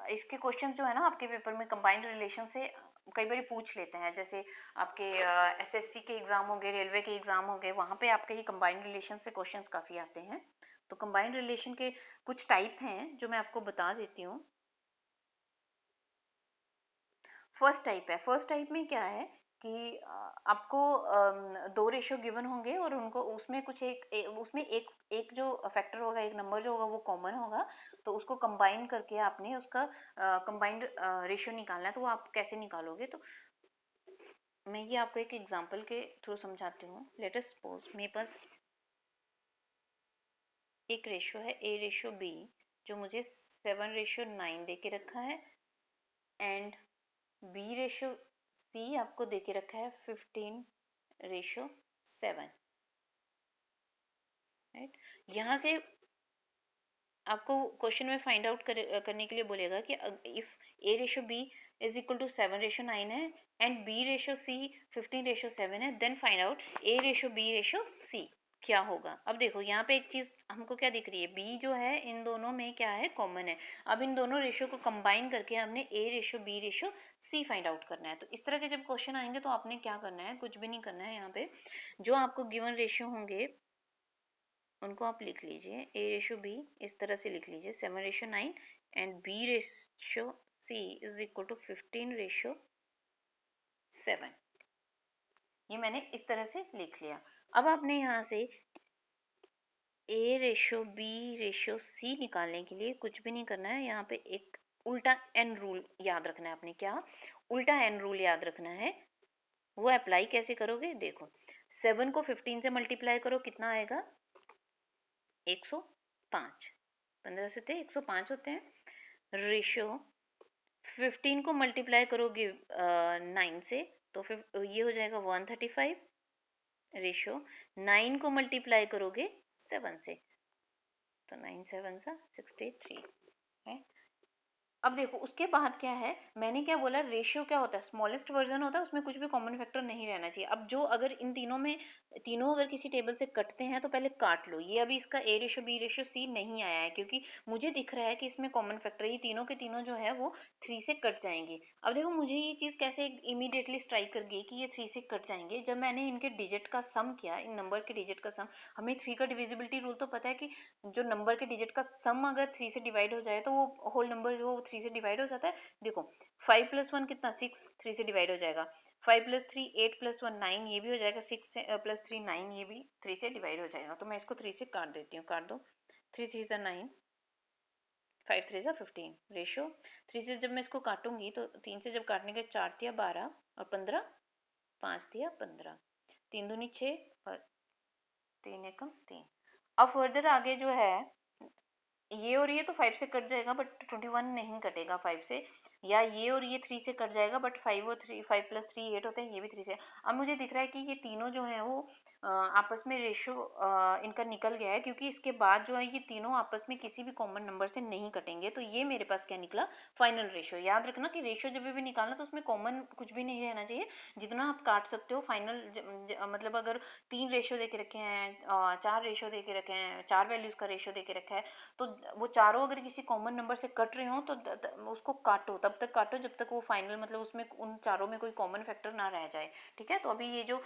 इसके क्वेश्चन जो है ना आपके पेपर में कंबाइंड रिलेशन से कई बार पूछ लेते हैं। जैसे आपके एसएससी के एग्जाम होंगे, रेलवे के एग्जाम होंगे, वहाँ पे आपके ही कंबाइंड रिलेशन से क्वेश्चंस काफ़ी आते हैं। तो कंबाइंड रिलेशन के कुछ टाइप हैं जो मैं आपको बता देती हूँ। फर्स्ट टाइप है, फर्स्ट टाइप में क्या है कि आपको दो रेशियो गिवन होंगे और उनको उसमें कुछ उसमें एक जो फैक्टर होगा, एक नंबर जो होगा वो कॉमन होगा, तो उसको कंबाइन करके आपने उसका कंबाइंड रेशियो निकालना है। तो वो आप कैसे निकालोगे, तो मैं ये आपको एक एग्जांपल के थ्रू समझाती हूँ। लेट अस सपोज मेरे पास एक रेशियो है ए रेशियो बी जो मुझे 7:9 दे के रखा है, एंड बी रेशियो सी आपको दे के रखा है 15:7। राइट, यहाँ से आपको क्वेश्चन में फाइंड आउट करने के लिए बोलेगा कि if A ratio B is equal to 7:9 है एंड बी रेशियो सी 15:7 है, then find out A ratio B ratio C क्या होगा। अब देखो यहाँ पे एक चीज हमको क्या दिख रही है, बी जो है इन दोनों में क्या है, कॉमन है। अब इन दोनों रेशियो को कंबाइन करके हमने A ratio B ratio C find out करना है। तो इस तरह के जब क्वेश्चन आएंगे तो आपने क्या करना है, कुछ भी नहीं करना है। यहाँ पे जो आपको गिवन रेशियो होंगे उनको आप लिख लीजिए, ए रेशियो बी इस तरह से लिख लीजिए 7:9 and B ratio C is equal to 15:7। ये मैंने इस तरह से लिख लिया। अब आपने यहाँ से A ratio B ratio C निकालने के लिए कुछ भी नहीं करना है, यहाँ पे एक उल्टा एन रूल याद रखना है। आपने क्या उल्टा एन रूल याद रखना है, वो अप्लाई कैसे करोगे, देखो 7 को 15 से मल्टीप्लाई करो, कितना आएगा 105, 15 से थे 105 होते हैं। रेशियो 15 को मल्टीप्लाई करोगे 9 से तो फिर ये हो जाएगा 135। रेशियो 9 को मल्टीप्लाई करोगे 7 से तो 9 7 सा 63 है। अब देखो उसके बाद क्या है, मैंने क्या बोला, रेशियो क्या होता है, स्मॉलेस्ट वर्जन होता है, उसमें कुछ भी कॉमन फैक्टर नहीं रहना चाहिए। अब जो अगर इन तीनों में तीनों अगर किसी टेबल से कटते हैं तो पहले काट लो। ये अभी इसका A ratio B ratio C नहीं आया है क्योंकि मुझे दिख रहा है कि इसमें कॉमन फैक्टर ये तीनों के तीनों जो है वो 3 से कट जाएंगे। अब देखो मुझे ये चीज़ कैसे इमीडिएटली स्ट्राइक कर गई कि ये 3 से कट जाएंगे, जब मैंने इनके डिजिट का सम किया, इन नंबर के डिजिट का सम। हमें 3 का डिविजिबिलिटी रूल तो पता है कि जो नंबर के डिजिट का सम अगर 3 से डिवाइड हो जाए तो वो होल नंबर जो 3 से डिवाइड हो जाता है। देखो 5 + 1 कितना 6, 3 से डिवाइड हो जाएगा। 5 प्लस 3 8 प्लस 1 9, ये भी हो जाएगा 6 से प्लस 3 9, ये भी 3 से डिवाइड हो जाएगा। तो मैं इसको 3 से काट देती हूँ, काट दो। 3 3 ज़ा 9, 5 3 ज़ा 15 रेशो। 3 से जब मैं इसको काटूंगी तो 3 से जब काटने के 4 दिया 12 और 15, 5 दिया 15, 3 दूनी 6 और 3 एकम 3। अब फर्दर आगे जो है ये और ये तो 5 से कट जाएगा बट 21 नहीं कटेगा 5 से, या ये और ये 3 से कट जाएगा बट 5 और 3, 5 प्लस 3 8 होते हैं, ये भी 3 से। अब मुझे दिख रहा है कि ये तीनों जो है वो आपस में रेशो इनका निकल गया है, क्योंकि इसके बाद जो है ये तीनों आपस में किसी भी कॉमन नंबर से नहीं कटेंगे। तो ये मेरे पास क्या निकला, फाइनल रेशो। याद रखना कि रेशो जब भी निकालना तो उसमें कॉमन कुछ भी नहीं रहना चाहिए, जितना आप काट सकते हो फाइनल। मतलब अगर 3 रेशो दे के रखे हैं, 4 रेशो दे के रखे हैं, 4 वैल्यूज का रेशो दे के रखा है, तो वो चारों अगर किसी कॉमन नंबर से कट रहे हो तो उसको काटो, तब तक काटो जब तक वो फाइनल मतलब उसमें उन चारों में कोई कॉमन फैक्टर ना रह जाए। ठीक है, तो अभी ये जो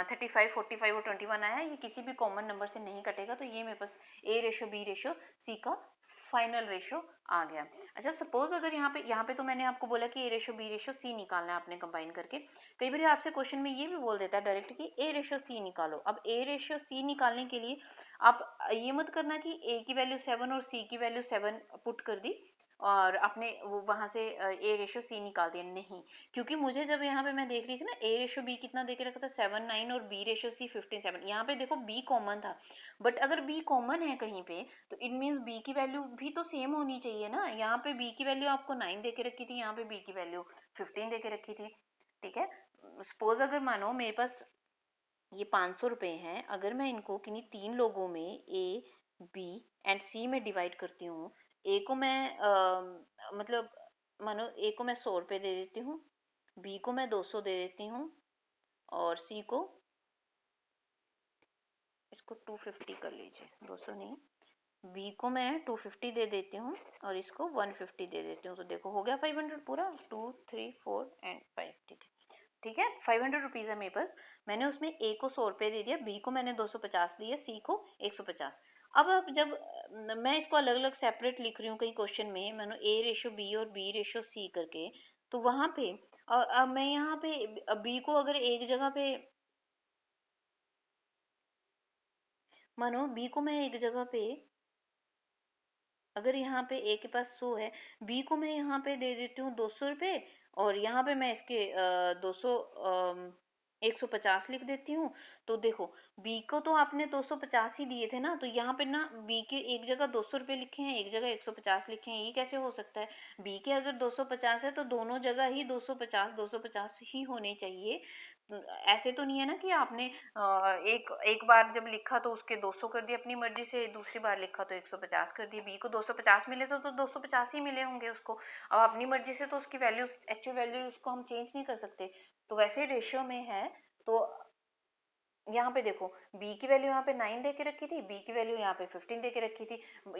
35 45 और 21 आया है, ये किसी भी कॉमन नंबर से नहीं कटेगा। तो ये मेरे पास ए रेशो बी रेशो सी का फाइनल रेशो आ गया। अच्छा, सपोज अगर यहाँ पे तो मैंने आपको बोला कि ए रेशो बी रेशो सी निकालना है आपने कंबाइन करके। कई बार आपसे क्वेश्चन में ये भी बोल देता है डायरेक्ट कि ए रेशो सी निकालो। अब ए रेशो सी निकालने के लिए आप ये मत करना कि ए की वैल्यू 7 और सी की वैल्यू 7 पुट कर दी और आपने वो वहां से ए रेशो सी निकाल दिया, नहीं। क्योंकि मुझे जब यहाँ पे मैं देख रही थी ना, ए रेशो बी कितना देके रखा था 7 9 और बी रेशो सी 15 7। यहाँ पे देखो बी कॉमन था, बट अगर बी कॉमन है कहीं पे तो इट मीन्स बी की वैल्यू भी तो सेम होनी चाहिए ना। यहाँ पे बी की वैल्यू आपको 9 देके रखी थी, यहाँ पे बी की वैल्यू 15 देके रखी थी। ठीक है, सपोज अगर मानो मेरे पास ये 500 रुपये हैं, अगर मैं इनको किन्हीं 3 लोगों में ए बी एंड सी में डिवाइड करती हूँ। ए को मैं मतलब मानो ए को मैं 100 रुपये दे देती हूँ, बी को मैं 200 दे देती हूँ और सी को, इसको 250 कर लीजिए, 200 नहीं, बी को मैं 250 दे देती हूँ और इसको 150 दे देती हूँ। तो देखो हो गया 500 पूरा, 2 3 4 एंड 5। ठीक है, ठीक है, 500 रुपीज़ है मेरे पास। मैंने उसमें ए को 100 रुपये दे दिया, बी को मैंने 250 दिए, सी को 150। अब जब मैं इसको अलग अलग सेपरेट लिख रही हूँ कहीं क्वेश्चन में, मैंने ए रेशो बी और बी रेशो सी करके, तो वहां पे अब मैं यहाँ पे बी को अगर एक जगह पे, मानो बी को मैं एक जगह पे, अगर यहाँ पे ए के पास 100 है, बी को मैं यहाँ पे दे देती हूँ 200 रुपये और यहाँ पे मैं इसके 200 150 लिख देती हूँ। तो देखो बी को तो आपने 250 ही दिए थे ना, तो यहाँ पे ना बी के एक जगह 200 रुपये लिखे हैं, एक जगह 150 लिखे हैं, ये कैसे हो सकता है? बी के अगर 250 है तो दोनों जगह ही 250 ही होने चाहिए। ऐसे तो नहीं है ना कि आपने एक एक बार जब लिखा तो उसके 200 कर दिए अपनी मर्जी से, दूसरी बार लिखा तो 150 कर दिए। बी को 250 मिले तो 250 ही मिले होंगे उसको। अब अपनी मर्जी से तो उसकी वैल्यू, एक्चुअल वैल्यू उसको हम चेंज नहीं कर सकते। तो वैसे रेशियो में है। तो यहाँ पे देखो b की वैल्यू यहाँ पे 9 दे के रखी थी, b की वैल्यू यहाँ पे 15 दे के रखी थी।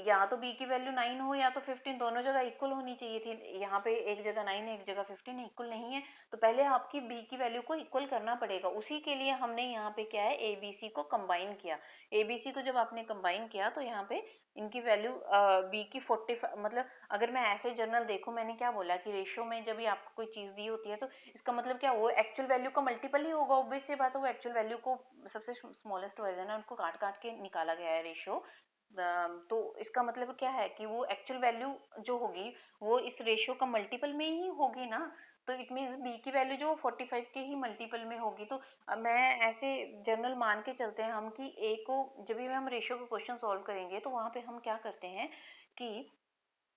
या तो b की वैल्यू 9 हो या तो 15, दोनों जगह इक्वल होनी चाहिए थी। यहाँ पे एक जगह 9 है, एक जगह 15 है, इक्वल नहीं है। तो पहले आपकी b की वैल्यू को इक्वल करना पड़ेगा। उसी के लिए हमने यहाँ पे क्या है, ए बी सी को कंबाइन किया। ए बी सी को जब आपने कंबाइन किया तो यहाँ पे इनकी वैल्यू b की 45, मतलब अगर मैं ऐसे जनरल देखूँ, मैंने क्या बोला कि रेशियो में जब भी आपको कोई चीज़ दी होती है तो इसका मतलब क्या, वो एक्चुअल वैल्यू का मल्टीपल ही होगा। ऑब्वियस सी बात है, वो एक्चुअल वैल्यू को सबसे स्मॉलेस्ट वर्जन है उनको काट काट के निकाला गया है रेशियो। तो इसका मतलब क्या है कि वो एक्चुअल वैल्यू जो होगी वो इस रेशियो का मल्टीपल में ही होगी ना। तो इट मीन्स बी की वैल्यू जो 45 के ही मल्टीपल में होगी। तो मैं ऐसे जनरल मान के चलते हैं हम कि ए को जब भी हम रेशियो का क्वेश्चन सॉल्व करेंगे तो वहां पे हम क्या करते हैं कि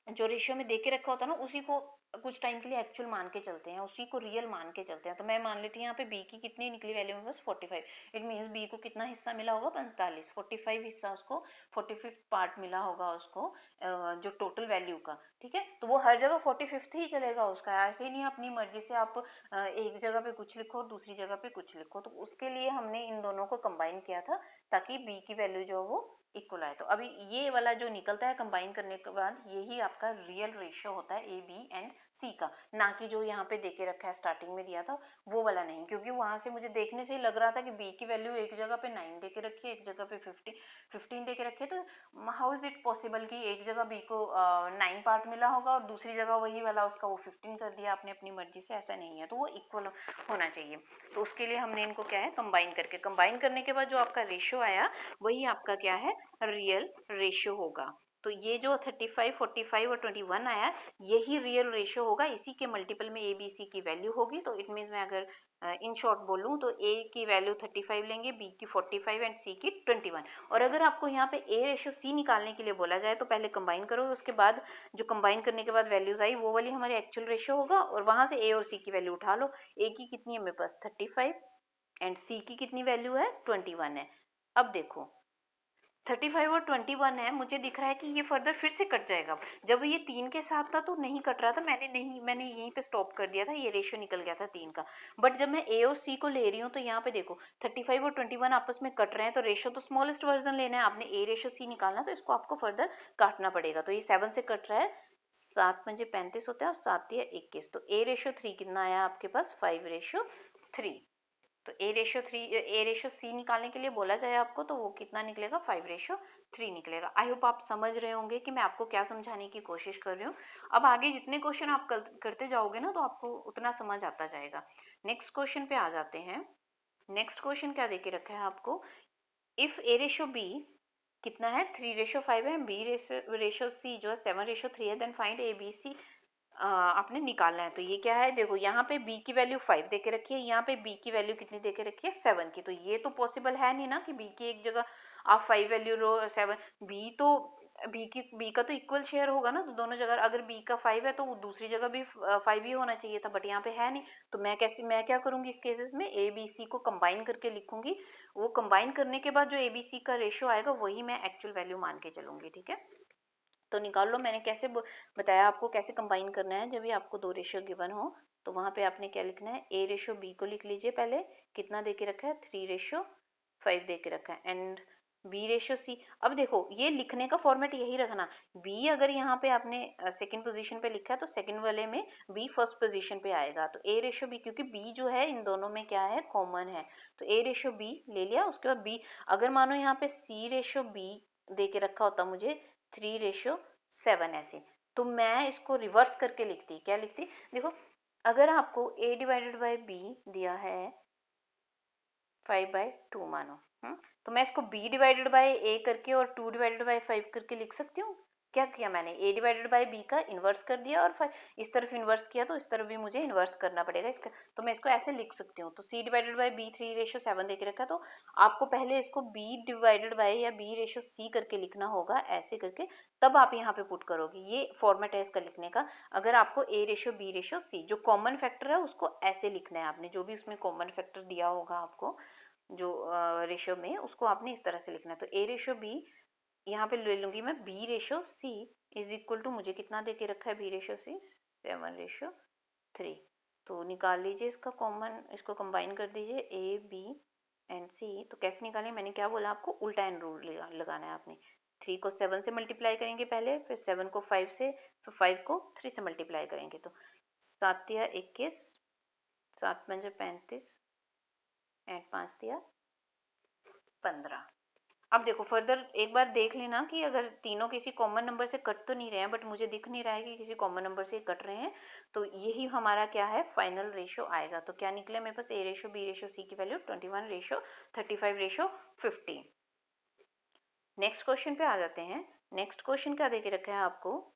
जो रेशियो में दे के रखा होता है ना, उसी को कुछ टाइम के लिए एक्चुअल मान के चलते हैं, उसी को रियल मान के चलते हैं। तो मैं मान लेती हूँ यहाँ पे बी की कितनी निकली वैल्यू में, बस 45। इट मीन्स बी को कितना हिस्सा मिला होगा, 45, 45 हिस्सा उसको, 45th पार्ट मिला होगा उसको जो टोटल वैल्यू का। ठीक है, तो वो हर जगह 45th ही चलेगा उसका। ऐसे ही नहीं अपनी मर्जी से आप एक जगह पे कुछ लिखो और दूसरी जगह पे कुछ लिखो। तो उसके लिए हमने इन दोनों को कंबाइन किया था ताकि बी की वैल्यू जो वो इक्वल आए। तो अभी ये वाला जो निकलता है कंबाइन करने के बाद, यही आपका रियल रेशियो होता है ए बी एंड सी का, ना कि जो यहाँ पे देके रखा है स्टार्टिंग में दिया था वो वाला नहीं, क्योंकि वहां से मुझे देखने से ही लग रहा था कि बी की वैल्यू एक जगह पे 9 देके रखी है, एक जगह पे 15 देके रखी है, तो हाउ इज इट पॉसिबल कि एक जगह बी को 9 पार्ट मिला होगा और दूसरी जगह वही वाला उसका वो 15 कर दिया आपने अपनी मर्जी से? ऐसा नहीं है, तो वो इक्वल होना चाहिए। तो उसके लिए हमने इनको क्या है कंबाइन करके, कंबाइन करने के बाद जो आपका रेशियो आया वही आपका क्या है रियल रेशियो होगा। तो ये जो 35, 45 और 21 आया यही रियल रेशियो होगा, इसी के मल्टीपल में ए बी सी की वैल्यू होगी। तो इट मीन्स मैं अगर इन शॉर्ट बोलूँ तो ए की वैल्यू 35 लेंगे, बी की 45 एंड सी की 21। और अगर आपको यहाँ पे ए रेशियो सी निकालने के लिए बोला जाए तो पहले कंबाइन करो, उसके बाद जो कंबाइन करने के बाद वैल्यूज आई वो वाली हमारी एक्चुअल रेशियो होगा, और वहां से ए और सी की वैल्यू उठा लो। ए की कितनी है मेरे पास 35 एंड सी की कितनी वैल्यू है 21 है। अब देखो 35 और 21 है, मुझे दिख रहा है कि ये फर्दर फिर से कट जाएगा। जब ये 3 के साथ था तो नहीं कट रहा था, मैंने यहीं पे स्टॉप कर दिया था, ये रेशियो निकल गया था 3 का। बट जब मैं ए और सी को ले रही हूँ तो यहाँ पे देखो 35 और 21 आपस में कट रहे हैं, तो रेशियो तो स्मॉलेस्ट वर्जन लेना है आपने, ए रेशियो सी निकालना, तो इसको आपको फर्दर काटना पड़ेगा। तो ये 7 से कट रहा है, 7 पंजे 35 होता है और 7 या 21, तो ए रेशियो 3 कितना आया आपके पास 5:3। तो ए रेशो सी निकालने के लिए बोला जाए आपको तो वो कितना निकलेगा 5:3 निकलेगा। आई होप आप समझ रहे होंगे कि मैं आपको क्या समझाने की कोशिश कर रही हूँ। अब आगे जितने क्वेश्चन आप करते जाओगे ना तो आपको उतना समझ आता जाएगा। नेक्स्ट क्वेश्चन पे आ जाते हैं। नेक्स्ट क्वेश्चन क्या देके रखा है आपको, इफ ए रेशो बी कितना है 3:5 है, बी रेशो सी जो है 7:3 है, then find A B C आपने निकालना है। तो ये क्या है, देखो यहाँ पे b की वैल्यू 5 देके रखी है, यहाँ पे b की वैल्यू कितनी देके रखी है 7 की। तो ये तो पॉसिबल है नहीं ना कि b की एक जगह आप 5 वैल्यू लो 7, b का तो इक्वल शेयर होगा ना, तो दोनों जगह अगर b का 5 है तो दूसरी जगह भी 5 ही होना चाहिए था, बट यहाँ पे है नहीं। तो मैं क्या करूंगी इस केसेस में, a b c को कंबाइन करके लिखूंगी, वो कंबाइन करने के बाद जो a b c का रेशियो आएगा वही मैं एक्चुअल वैल्यू मान के चलूंगी। ठीक है, तो निकाल लो। मैंने कैसे बताया आपको कैसे कंबाइन करना है। जब भी आपको दो रेशियो गिवन हो तो वहां पे आपने क्या लिखना है, ए रेशियो बी को लिख लीजिए पहले, कितना देके रखा है 3:5 देके रखा है, एंड बी रेशियो सी। अब देखो ये लिखने का फॉर्मेट यही रखना, बी अगर यहाँ पे आपने सेकंड पोजीशन पे लिखा है तो सेकंड वाले में बी फर्स्ट पोजीशन पे आएगा। तो ए रेशियो बी, क्योंकि बी जो है इन दोनों में क्या है कॉमन है, तो ए रेशियो बी ले लिया। उसके बाद बी, अगर मानो यहाँ पे सी रेशियो बी दे के रखा होता मुझे 3:7 ऐसे, तो मैं इसको रिवर्स करके लिखती। क्या लिखती, देखो अगर आपको a डिवाइडेड बाई बी दिया है 5/2 मानो, तो मैं इसको b डिवाइडेड बाई a करके और 2 डिवाइडेड बाई 5 करके लिख सकती हूँ। क्या किया मैंने, a डिवाइडेड बाई b का इन्वर्स कर दिया और 5 इस तरफ इन्वर्स किया, तो इस तरफ भी मुझे इन्वर्स करना पड़ेगा इसका, तो मैं इसको ऐसे लिख सकती हूँ। तो c डिवाइडेड बाई b 3:7 देके रखा, तो आपको पहले इसको b डिवाइडेड बाई या b रेशो c करके लिखना होगा, ऐसे करके तब आप यहाँ पे पुट करोगे। ये फॉर्मेट है इसका लिखने का। अगर आपको a ratio b ratio c जो कॉमन फैक्टर है उसको ऐसे लिखना है आपने, जो भी उसमें कॉमन फैक्टर दिया होगा आपको जो रेशियो में, उसको आपने इस तरह से लिखना है। तो a रेशो b यहाँ पे ले लूंगी मैं, b ratio c is equal to, मुझे कितना दे के रखा है b रेशो c 7:3। तो निकाल लीजिए इसका कॉमन, इसको कंबाइन कर दीजिए a b एंड c। तो कैसे निकालें, मैंने क्या बोला आपको, उल्टा एंड रूल लगाना है आपने। 3 को 7 से मल्टीप्लाई करेंगे पहले, फिर 7 को 5 से, फिर 5 को 3 से मल्टीप्लाई करेंगे। तो 7 या 21, 7 पंजे 35 एंड 5 दिया 15। अब देखो फर्दर एक बार देख लेना कि अगर तीनों किसी कॉमन नंबर से कट तो नहीं रहे हैं, बट मुझे दिख नहीं रहा है कि किसी कॉमन नंबर से कट रहे हैं, तो यही हमारा क्या है फाइनल रेशियो आएगा। तो क्या निकले मेरे पास, A ratio B ratio C की वैल्यू 21:35:50। नेक्स्ट क्वेश्चन पे आ जाते हैं। नेक्स्ट क्वेश्चन क्या देके रखा है आपको,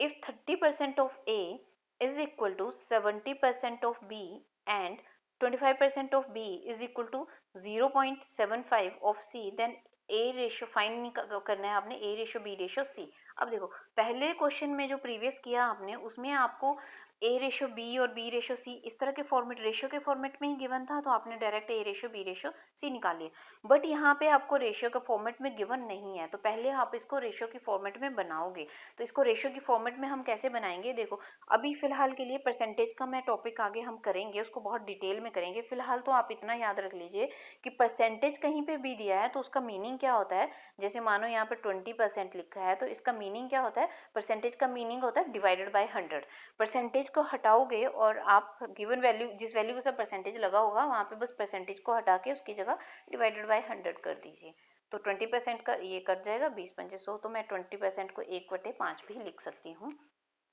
if 30% of A is equal to 70% of B and 25% of B is equal to 0.75 of C, then A ratio find करना है आपने, A ratio B ratio C। अब देखो, पहले क्वेश्चन में जो प्रीवियस किया आपने उसमें आपको ए रेशो बी और बी रेशो सी इस तरह के फॉर्मेट, रेशो के फॉर्मेट में ही गिवन था, तो आपने डायरेक्ट ए रेशो बी रेशो सी निकाल लिया। बट यहाँ पे आपको रेशो का फॉर्मेट में गिवन नहीं है, तो पहले आप इसको रेशो की फॉर्मेट में बनाओगे। तो इसको रेशो की फॉर्मेट में हम कैसे बनाएंगे, देखो अभी फिलहाल के लिए परसेंटेज का मैं टॉपिक आगे हम करेंगे, उसको बहुत डिटेल में करेंगे। फिलहाल तो आप इतना याद रख लीजिए कि परसेंटेज कहीं पे भी दिया है तो उसका मीनिंग क्या होता है। जैसे मानो यहाँ पे 20% लिखा है, तो इसका मीनिंग क्या होता है, परसेंटेज का मीनिंग होता है डिवाइडेड बाय 100। परसेंटेज को हटाओगे और आप गिवन वैल्यू, जिस वैल्यू के साथ परसेंटेज लगा होगा वहाँ पे बस परसेंटेज को हटा के उसकी जगह डिवाइडेड बाय 100 कर दीजिए। तो 20% का ये कट जाएगा, 20×5 100, तो मैं 20% को 1/5 भी लिख सकती हूँ।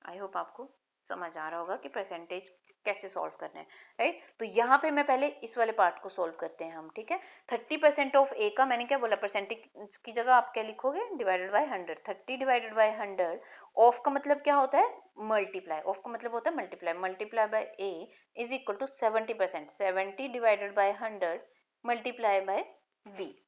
आई होप आपको समझ आ रहा होगा कि परसेंटेज कैसे सॉल्व करना है, राइट। तो यहाँ पे मैं पहले इस वाले पार्ट को सॉल्व करते हैं हम, ठीक है। 30% ऑफ ए का मैंने क्या बोला, परसेंटेज की जगह आप क्या लिखोगे, divided by 100। 30 divided by 100, of का मतलब क्या होता है, मल्टीप्लाई। ऑफ का मतलब होता है multiply, multiply by A is equal to 70%। 70 divided by 100 multiply by B.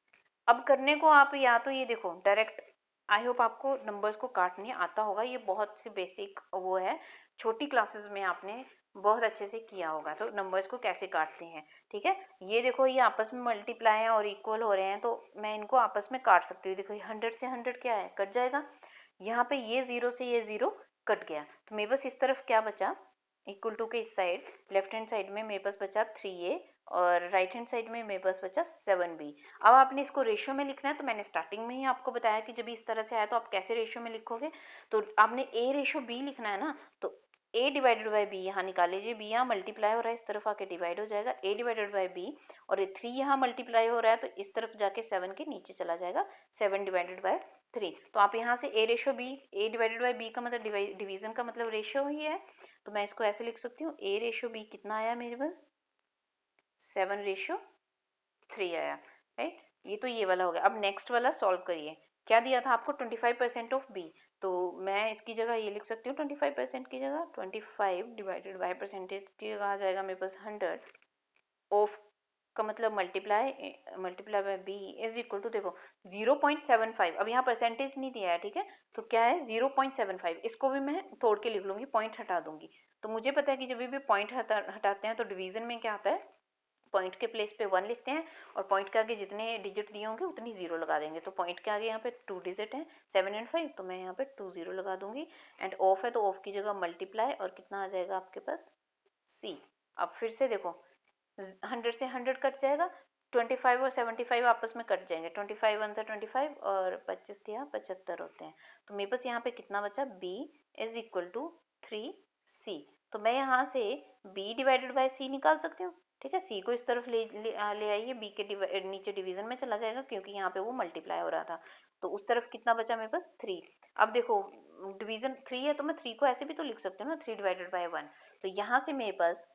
अब करने को आप या तो ये देखो डायरेक्ट, आई होप आपको नंबर्स को काटने आता होगा, ये बहुत सी बेसिक वो है, छोटी क्लासेस में आपने बहुत अच्छे से किया होगा। तो नंबर्स को कैसे काटते हैं, ठीक है। ये देखो ये आपस में मल्टीप्लाई हैं और इक्वल हो रहे हैं, तो मैं इनको आपस में काट सकती हूँ। देखो 100 से 100 क्या है, कट जाएगा। यहाँ पे ये 0 से ये 0 कट गया, तो मेरे पास इस तरफ क्या बचा, इक्वल टू के इस साइड लेफ्ट हैंड साइड में मेरे पास बचा 3a और राइट हैंड साइड में मेरे पास बचा 7b। अब आपने इसको रेशियो में लिखना है, तो मैंने स्टार्टिंग में ही आपको बताया कि जब इस तरह से आया तो आप कैसे रेशियो में लिखोगे। तो आपने a रेशियो b लिखना है ना, तो a डिवाइडेड बाई b यहाँ निकाल लीजिए। b यहाँ मल्टीप्लाई हो रहा है, इस तरफ आके डिवाइड हो जाएगा, a डिवाइडेड बाई b, और ये 3 यहाँ मल्टीप्लाई हो रहा है तो इस तरफ जाके 7 के नीचे चला जाएगा, 7 डिवाइडेड बाई 3। तो आप यहाँ से a ratio b, a divided by b का मतलब डिवीजन का मतलब रेशियो ही है, तो मैं इसको ऐसे लिख सकती हूँ, a रेशियो b कितना आया मेरे पास, 7/3 आया, राइट। ये तो ये वाला हो गया। अब नेक्स्ट वाला सॉल्व करिए। क्या दिया था आपको, 25% ऑफ b, तो मैं इसकी जगह ये लिख सकती हूँ 25% की जगह 25 डिवाइडेड बाय परसेंटेज की जगह आ जाएगा मेरे पास 100 ऑफ का मतलब multiply by b is equal to, देखो 0.75। अब यहाँ परसेंटेज नहीं दिया है, ठीक है, तो क्या है 0.75। इसको भी मैं तोड़ के लिख लूंगी, पॉइंट हटा दूंगी। तो मुझे पता है कि जब भी पॉइंट हटाते हैं तो डिवीजन में क्या आता है, पॉइंट के प्लेस पे 1 लिखते हैं और पॉइंट के आगे जितने डिजिट दिए होंगे उतनी 0 लगा देंगे। तो पॉइंट के आगे यहाँ पे 2 डिजिट है, 7 और 5, तो मैं यहाँ पे 2 0 लगा दूंगी। एंड ऑफ है तो ऑफ की जगह मल्टीप्लाई, और कितना आ जाएगा आपके पास c। अब फिर से देखो 100 से 100 कट जाएगा, 25 और 75 आपस में कट जाएंगे, 25 1 से 25 और 25 या 75 होते हैं। तो मेरे पास यहाँ पे कितना बचा, b is equal to 3c। तो मैं यहाँ से b डिवाइडेड बाय c निकाल सकती हूँ, ठीक है। c को इस तरफ ले आइए, b के नीचे डिवीजन में चला जाएगा क्योंकि यहाँ पे वो मल्टीप्लाई हो रहा था। तो उस तरफ कितना बचा मेरे पास 3। अब देखो डिवीजन 3 है तो मैं 3 को ऐसे भी तो लिख सकती हूँ ना, 3 डिवाइडेड बाय 1। तो यहाँ से मेरे पास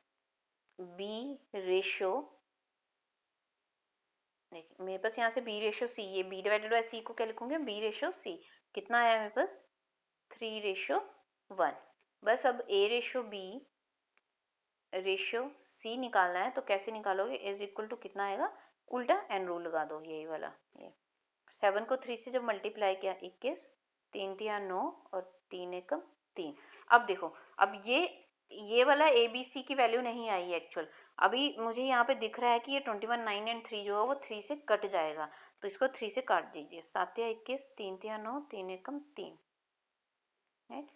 b रेशियो, देखिए मेरे पास यहाँ से b रेशियो c, ये b डिवाइडेड बाय c को क्या लिखूंगे, b रेशियो c। कितना आया मेरे पास 3/1। बस अब a ratio b ratio c निकालना है, तो कैसे निकालोगे, इज इक्वल टू कितना आएगा, उल्टा एन रूल लगा दो, यही वाला। ये 7 को 3 से जब मल्टीप्लाई किया 21, 3 3 9 और 3 1 3। अब देखो, अब ये वाला ए बी सी की वैल्यू नहीं आई है एक्चुअल। अभी मुझे यहाँ पे दिख रहा है कि ये 21 9 एंड 3 जो है वो 3 से कट जाएगा, तो इसको 3 से काट दीजिए। 7 या 21, 3 3 9, 3 1 3, राइट।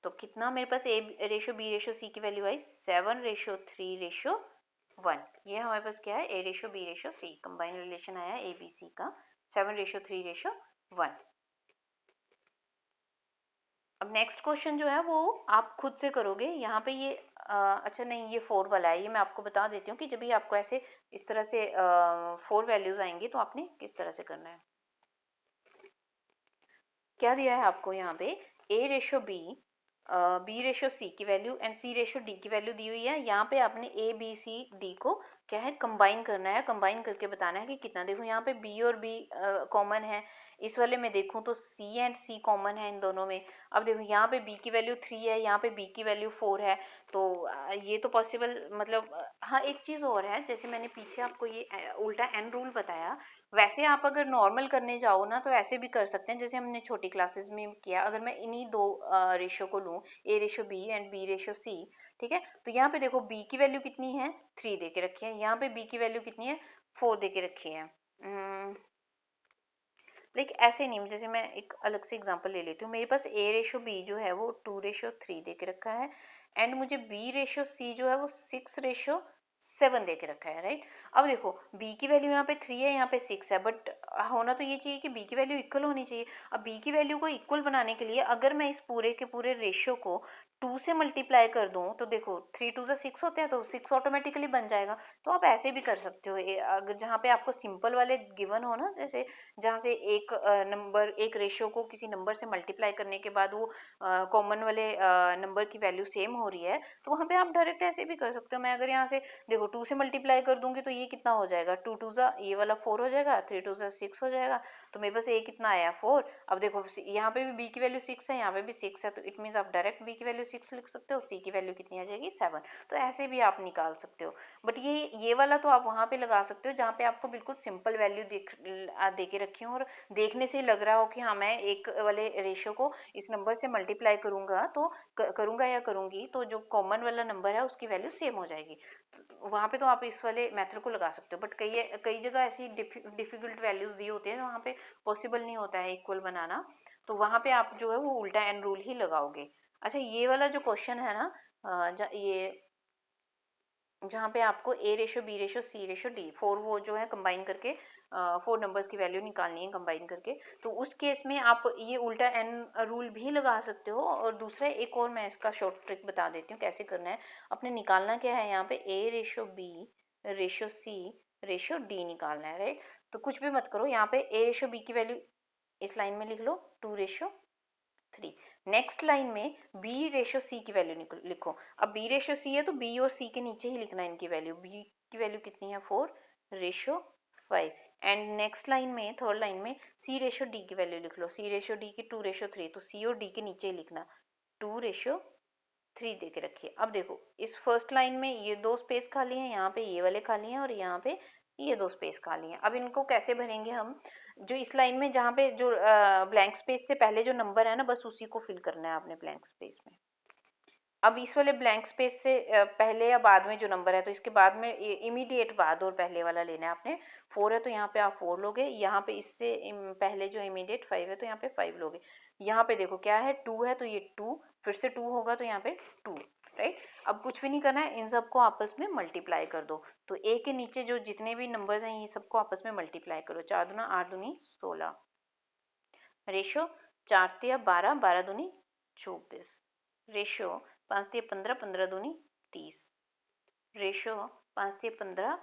तो कितना मेरे पास ए रेशो बी रेशो सी की वैल्यू आई, 7/3/1। ये हमारे पास क्या है, ए रेशो बी रेशो सी, कंबाइन रिलेशन आया ए बी सी का, 7/3/1। अब नेक्स्ट क्वेश्चन जो है वो आप खुद से करोगे। यहाँ पे ये अच्छा नहीं, ये 4 वाला है, ये मैं आपको बता देती हूँ कि जब भी आपको ऐसे इस तरह से 4 वैल्यूज आएंगी तो आपने किस तरह से करना है। क्या दिया है आपको यहाँ पे, a ratio b, b ratio c की value and c ratio d की वैल्यू दी हुई है। यहाँ पे आपने a b c d को क्या है, कंबाइन करना है, कंबाइन करके बताना है कि कितना। देखो यहाँ पे b और b कॉमन है, इस वाले में देखूँ तो सी एंड सी कॉमन है इन दोनों में। अब देखो यहाँ पे बी की वैल्यू 3 है, यहाँ पे बी की वैल्यू 4 है, तो ये तो पॉसिबल मतलब हाँ एक चीज़ और है, जैसे मैंने पीछे आपको ये उल्टा एन रूल बताया, वैसे आप अगर नॉर्मल करने जाओ ना तो ऐसे भी कर सकते हैं जैसे हमने छोटी क्लासेस में किया। अगर मैं इन्हीं दो रेशो को लूँ, A ratio B and B ratio C, ठीक है, तो यहाँ पे देखो बी की वैल्यू कितनी है 3 दे के रखी है, यहाँ पे बी की वैल्यू कितनी है 4 दे के रखी है। लाइक ऐसे नहीं, जैसे मैं एक अलग से एग्जांपल ले लेती हूँ, मेरे पास ए रेशो बी जो है वो 2:3 दे के रखा है, एंड मुझे बी रेशो सी जो है वो 6:7 दे के रखा है, राइट। अब देखो बी की वैल्यू यहाँ पे 3 है, यहाँ पे 6 है, बट होना तो ये चाहिए कि बी की वैल्यू इक्वल होनी चाहिए। अब बी की वैल्यू को इक्वल बनाने के लिए अगर मैं इस पूरे के पूरे रेशियो को 2 से मल्टीप्लाई कर दूं तो देखो 3 2 6 होते हैं, तो 6 ऑटोमेटिकली बन जाएगा। तो आप ऐसे भी कर सकते हो, अगर जहाँ पे आपको सिंपल वाले गिवन हो ना, जैसे जहाँ से एक नंबर एक रेशियो को किसी नंबर से मल्टीप्लाई करने के बाद वो कॉमन वाले नंबर की वैल्यू सेम हो रही है, तो वहाँ पे आप डायरेक्ट ऐसे भी कर सकते हो। मैं अगर यहाँ से देखो 2 से मल्टीप्लाई कर दूंगी तो ये कितना हो जाएगा, 2 2 ज़ा ये वाला 4 हो जाएगा, 3 2 ज़ा 6 हो जाएगा, तो मेरे पास ए कितना आया 4। अब देखो यहाँ पे भी बी की वैल्यू 6 है, यहाँ पे भी 6 है, तो इट मीन्स आप डायरेक्ट बी की वैल्यू 6 लिख सकते हो, सी की वैल्यू कितनी आ जाएगी 7। तो ऐसे भी आप निकाल सकते हो, बट ये वाला तो आप वहाँ पे लगा सकते हो जहाँ पे आपको बिल्कुल सिंपल वैल्यू दे के रखी हो और देखने से लग रहा हो कि हाँ मैं एक वाले रेशियो को इस नंबर से मल्टीप्लाई करूंगा तो करूंगा या करूंगी तो जो कॉमन वाला नंबर है उसकी वैल्यू सेम हो जाएगी। वहाँ पे तो आप इस वाले मेथड को लगा सकते हो, बट कई कई जगह ऐसी डिफिकल्ट वैल्यूज दी होती है वहाँ पे पॉसिबल नहीं होता है इक्वल बनाना, तो वहाँ पे आप जो है वो उल्टा एन रूल ही लगाओगे। अच्छा ये वाला जो क्वेश्चन है ना, ये जहाँ पे आपको ए रेशो बी रेशो सी रेशो डी 4 वो जो है कंबाइन करके 4 नंबर्स की वैल्यू निकालनी है कंबाइन करके, तो उस केस में आप ये उल्टा एन रूल भी लगा सकते हो। और दूसरा एक और मैं इसका शॉर्ट ट्रिक बता देती हूँ कैसे करना है। अपने निकालना क्या है, यहाँ पे ए रेशो बी रेशो सी रेशो डी निकालना है, राइट। तो कुछ भी मत करो, यहाँ पे ए रेशो बी की वैल्यू इस लाइन में लिख लो 2:3। नेक्स्ट लाइन में बी रेशो सी की वैल्यू लिखो। अब बी रेशो सी है तो बी और सी के नीचे ही लिखना है इनकी वैल्यू। बी की वैल्यू कितनी है 4:5। एंड नेक्स्ट लाइन में थर्ड लाइन में सी रेशो डी की वैल्यू लिख लो। सी रेशो डी की 2:3, तो सी और डी के नीचे ही लिखना 2:3 दे के रखिए। अब देखो इस फर्स्ट लाइन में ये दो स्पेस खाली हैं, यहाँ पे ये वाले खाली हैं और यहाँ पे ये दो स्पेस खाली हैं। अब इनको कैसे भरेंगे हम, जो इस लाइन में जहाँ पे जो ब्लैंक स्पेस से पहले जो नंबर है ना बस उसी को फिल करना है आपने ब्लैंक स्पेस में। अब इस वाले ब्लैंक स्पेस से पहले या बाद में जो नंबर है तो इसके बाद में इमीडिएट बाद और पहले वाला लेना है आपने। 4 है तो यहाँ पे आप 4 लोगे, यहाँ पे इससे पहले जो इमीडिएट 5 है तो यहाँ पे 5 लोगे। यहाँ पे देखो क्या है 2 है तो ये 2 फिर से 2 होगा तो यहाँ पे 2, राइट। अब कुछ भी नहीं करना है, इन सबको आपस में मल्टीप्लाई कर दो। तो ए के नीचे जो जितने भी नंबर्स हैं ये सबको आपस में मल्टीप्लाई करो। 4 दूना 8 दूनी 16 रेशो 4 तिया 12 12 दूनी 24 रेशो 5 तिया 15 15 दूनी 30 रेशो 5 तिया 15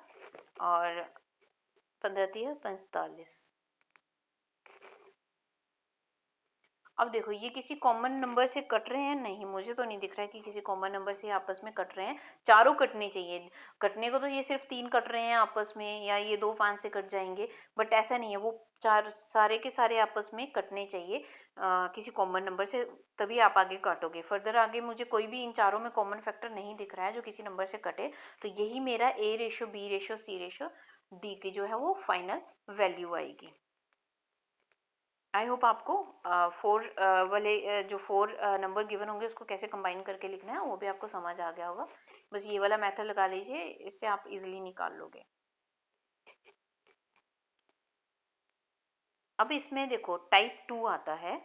और 15 तिया 45। अब देखो ये किसी कॉमन नंबर से कट रहे हैं, नहीं मुझे तो नहीं दिख रहा है कि किसी कॉमन नंबर से आपस में कट रहे हैं। चारों कटने चाहिए, कटने को तो ये सिर्फ 3 कट रहे हैं आपस में, या ये 2 5 से कट जाएंगे, बट ऐसा नहीं है, वो चार सारे के सारे आपस में कटने चाहिए किसी कॉमन नंबर से, तभी आप आगे काटोगे। फर्दर आगे मुझे कोई भी इन चारों में कॉमन फैक्टर नहीं दिख रहा है जो किसी नंबर से कटे, तो यही मेरा ए रेशो बी रेशो सी रेशो डी की जो है वो फाइनल वैल्यू आएगी। आई होप आपको 4 वाले जो 4 नंबर गिवन होंगे उसको कैसे कंबाइन करके लिखना है वो भी आपको समझ आ गया होगा। बस ये वाला मेथड लगा लीजिए, इससे आप इजीली निकाल लोगे। अब इसमें देखो टाइप 2 आता है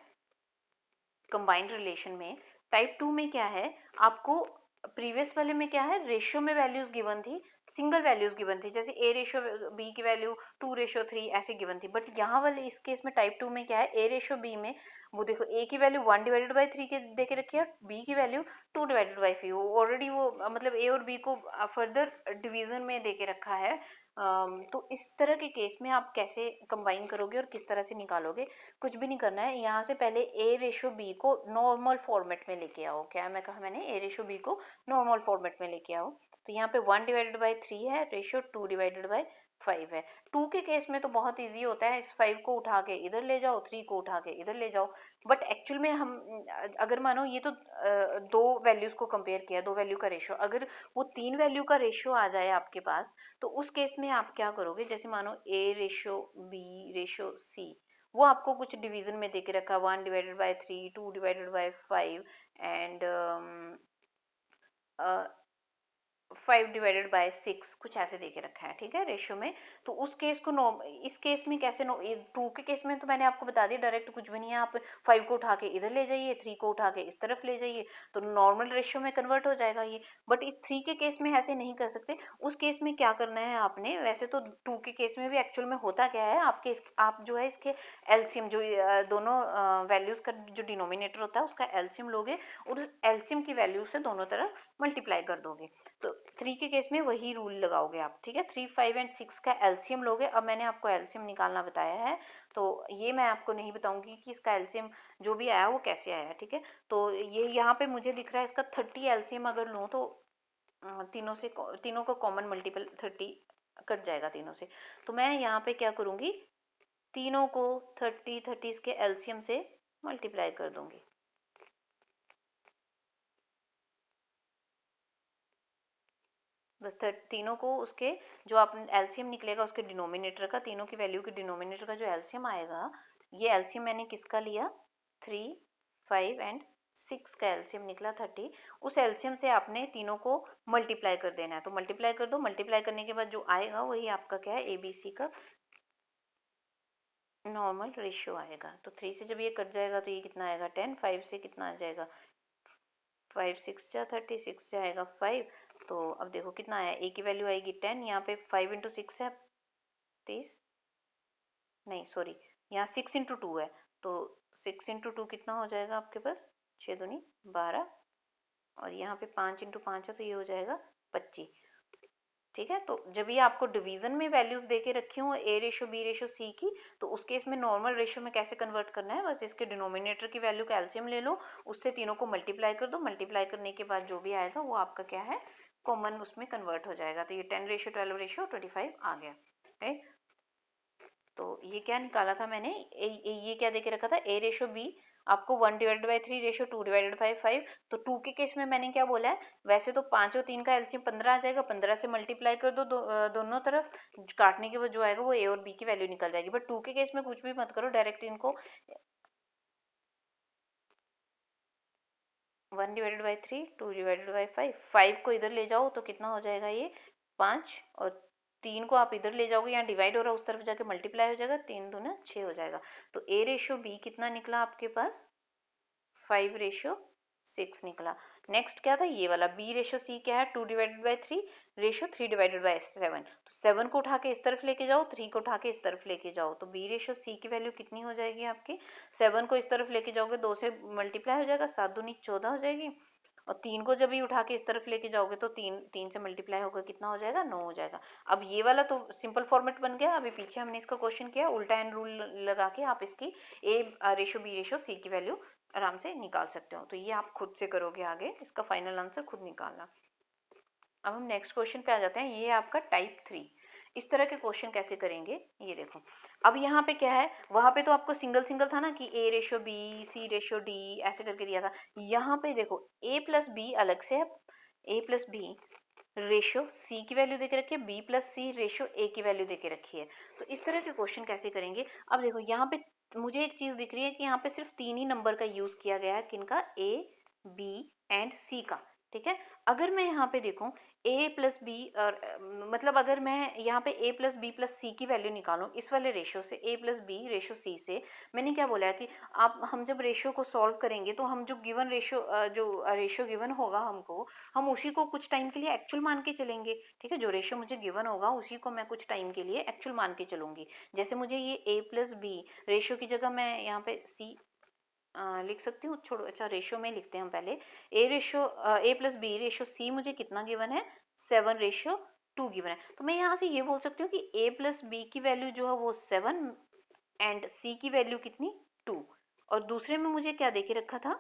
कंबाइंड रिलेशन में। टाइप 2 में क्या है, आपको प्रीवियस वाले में क्या है रेशियो में वैल्यूज गिवन थी, सिंगल वैल्यूज गिवन थी, जैसे ए रेशो बी की वैल्यू 2:3 ऐसे गिवन थी। बट यहाँ वाले इस केस में टाइप 2 में क्या है, ए रेशो बी में वो देखो ए की वैल्यू 1/3 के दे के रखी है, बी की वैल्यू 2/3 ऑलरेडी वो मतलब ए और बी को फर्दर डिवीजन में दे के रखा है। तो इस तरह के केस में आप कैसे कंबाइन करोगे और किस तरह से निकालोगे, कुछ भी नहीं करना है। यहाँ से पहले ए रेशो बी को नॉर्मल फॉर्मेट में लेके आओ। क्या मैं कहा मैंने, ए रेशो बी को नॉर्मल फॉर्मेट में लेके आओ। तो यहाँ पे 1/3 है रेशो 2/3 5 है। 2 के केस में तो बहुत इजी होता है, इस 5 को उठा के इधर ले जाओ, 3 को उठा के इधर ले जाओ। बट एक्चुअल में हम अगर मानो ये तो दो वैल्यूज को कंपेयर किया, दो वैल्यू का रेशियो, अगर वो 3 वैल्यू का रेशियो आ जाए आपके पास, तो उस केस में आप क्या करोगे, जैसे मानो a ratio b ratio c, वो आपको कुछ डिवीजन में देके रखा, 1/3, 2/5 एंड 5/6, कुछ ऐसे देके रखा है, ठीक है, रेशियो में। तो उस केस को नो, इस केस में कैसे नो, 2 के केस में तो मैंने आपको बता दिया डायरेक्ट कुछ भी नहीं है, आप 5 को उठा के इधर ले जाइए, 3 को उठा के इस तरफ ले जाइए, तो नॉर्मल रेशियो में कन्वर्ट हो जाएगा ये। बट इस 3 के केस में ऐसे नहीं कर सकते। उस केस में क्या करना है आपने, वैसे तो 2 के केस में भी एक्चुअल में होता क्या है, आप जो है इसके एलसीएम, जो दोनों वैल्यूज का जो डिनोमिनेटर होता है उसका एलसीएम लोगे, और उस एलसीएम की वैल्यू से दोनों तरफ मल्टीप्लाई कर दोगे। तो 3 के केस में वही रूल लगाओगे आप, ठीक है। 3, 5 एंड 6 का एलसीएम लोगे। अब मैंने आपको एलसीएम निकालना बताया है, तो ये मैं आपको नहीं बताऊंगी कि इसका एलसीएम जो भी आया वो कैसे आया, ठीक है। तो ये यहाँ पे मुझे दिख रहा है इसका 30 एलसीएम अगर लूँ तो तीनों का कॉमन मल्टीपल 30 कट जाएगा तीनों से। तो मैं यहाँ पे क्या करूँगी, तीनों को 30 इसके एलसीएम से मल्टीप्लाई कर दूंगी। बस तीनों को उसके जो आप एलसीएम निकलेगा उसके डिनोमिनेटर का, तीनों की वैल्यू के डिनोमिनेटर का जो एलसीएम आएगा, ये एलसीएम मैंने किसका लिया, 3, 5 एंड 6 का एलसीएम निकला 30। उस एलसीएम से आपने तीनों को मल्टीप्लाई कर देना है, तो मल्टीप्लाई कर दो। मल्टीप्लाई करने के बाद जो आएगा वही आपका क्या है, एबीसी का नॉर्मल रेशियो आएगा। तो 3 से जब ये कट जाएगा तो ये कितना आएगा, 10। 5 से कितना आ जाएगा, 5 6 जा 30, 6 से आएगा 5। तो अब देखो कितना आया, ए की वैल्यू आएगी 10, यहाँ पे 5 इंटू 6 है 30, नहीं सॉरी, यहाँ 6 इंटू 2 है, तो 6 इंटू 2 कितना हो जाएगा आपके पास, 6 दूनी 12, और यहाँ पे 5 इंटू 5 है तो ये हो जाएगा 25, ठीक है। तो जब ये आपको डिवीजन में वैल्यूज देके रखी हूँ ए रेशो बी रेशो सी की, तो उस केस में नॉर्मल रेशो में कैसे कन्वर्ट करना है, बस इसके डिनोमिनेटर की वैल्यू का एलसीएम ले लो, उससे तीनों को मल्टीप्लाई कर दो। मल्टीप्लाई करने के बाद जो भी आएगा वो आपका क्या है, कॉमन उसमें कन्वर्ट हो जाएगा। तो ये 10 रेशो 12 रेशो 25 आ गया, राइट। तो ये क्या निकाला था मैंने, ये क्या देके रखा था, ए रेशो बी आपको 1/3 रेशो 2/5। तो 2 के केस में मैंने क्या बोला है, वैसे तो 5 और 3 का एलसीएम 15 आ जाएगा, 15 से मल्टीप्लाई कर दो, दोनों तरफ काटने के बाद जो आएगा वो ए और बी की वैल्यू निकल जाएगी। बट 2 के केस में कुछ भी मत करो, डायरेक्ट इनको 1/3 2/5, 5 को इधर ले जाओ तो कितना हो जाएगा ये 5, और 3 को आप इधर ले जाओगे, यहाँ डिवाइड हो रहा है उस तरफ जाके मल्टीप्लाई हो जाएगा, 3 दूना 6 हो जाएगा। तो ए रेशो बी कितना निकला आपके पास, 5/6 निकला। नेक्स्ट क्या था, ये वाला बी रेशो सी क्या है, 2/3 रेशो 3/7। तो 7 को उठा के इस तरफ लेके जाओ, 3 को उठा के इस तरफ लेके जाओ, तो बी रेशो सी की वैल्यू कितनी हो जाएगी आपकी, 7 को इस तरफ लेके जाओगे 2 से मल्टीप्लाई हो जाएगा, 7 दूनी 14 हो जाएगी, और 3 को जब भी उठा के इस तरफ लेके जाओगे तो 3 से मल्टीप्लाई होकर कितना हो जाएगा, 9 हो जाएगा। अब ये वाला तो सिंपल फॉर्मेट बन गया। अभी पीछे हमने इसका क्वेश्चन किया उल्टा एंड रूल लगा के आप इसकी ए रेशो बी रेशो सी की वैल्यू आराम से निकाल सकते हो। तो ये आप खुद से करोगे, आगे इसका फाइनल आंसर खुद निकालना। अब हम नेक्स्ट क्वेश्चन पे आ जाते हैं, ये है आपका टाइप 3। इस तरह के क्वेश्चन कैसे करेंगे, ये देखो। अब यहाँ पे क्या है, वहां पे तो आपको सिंगल सिंगल था ना कि A ratio B C ratio D ऐसे करके दिया था। यहाँ पे देखो ए प्लस बी अलग से है, A plus B ratio C की वैल्यू देके रखी है, B plus C ratio A की वैल्यू देके रखी है। तो इस तरह के क्वेश्चन कैसे करेंगे, अब देखो यहाँ पे मुझे एक चीज दिख रही है कि यहाँ पे सिर्फ 3 ही नंबर का यूज किया गया है, किनका, ए बी एंड सी का, ठीक है। अगर मैं यहाँ पे देखूं a प्लस बी, और मतलब अगर मैं यहाँ पे a प्लस बी प्लस सी की वैल्यू निकालूं इस वाले रेशो से, a प्लस बी रेशो सी से, मैंने क्या बोला है कि आप हम जब रेशो को सॉल्व करेंगे तो हम जो गिवन रेशो गिवन होगा हमको, हम उसी को कुछ टाइम के लिए एक्चुअल मान के चलेंगे, ठीक है। जो रेशो मुझे गिवन होगा उसी को मैं कुछ टाइम के लिए एक्चुअल मान के चलूंगी। जैसे मुझे ये a प्लस बी रेशो की जगह मैं यहाँ पे c लिख सकती हूँ, छोड़ो, अच्छा रेशो में लिखते हैं हम पहले। ए प्लस बी रेशो सी मुझे कितना गिवन है, 7/2 गिवन है। तो मैं यहाँ से ये बोल सकती हूँ कि ए प्लस बी की वैल्यू जो है वो 7 एंड सी की वैल्यू कितनी, 2। और दूसरे में मुझे क्या देके रखा था,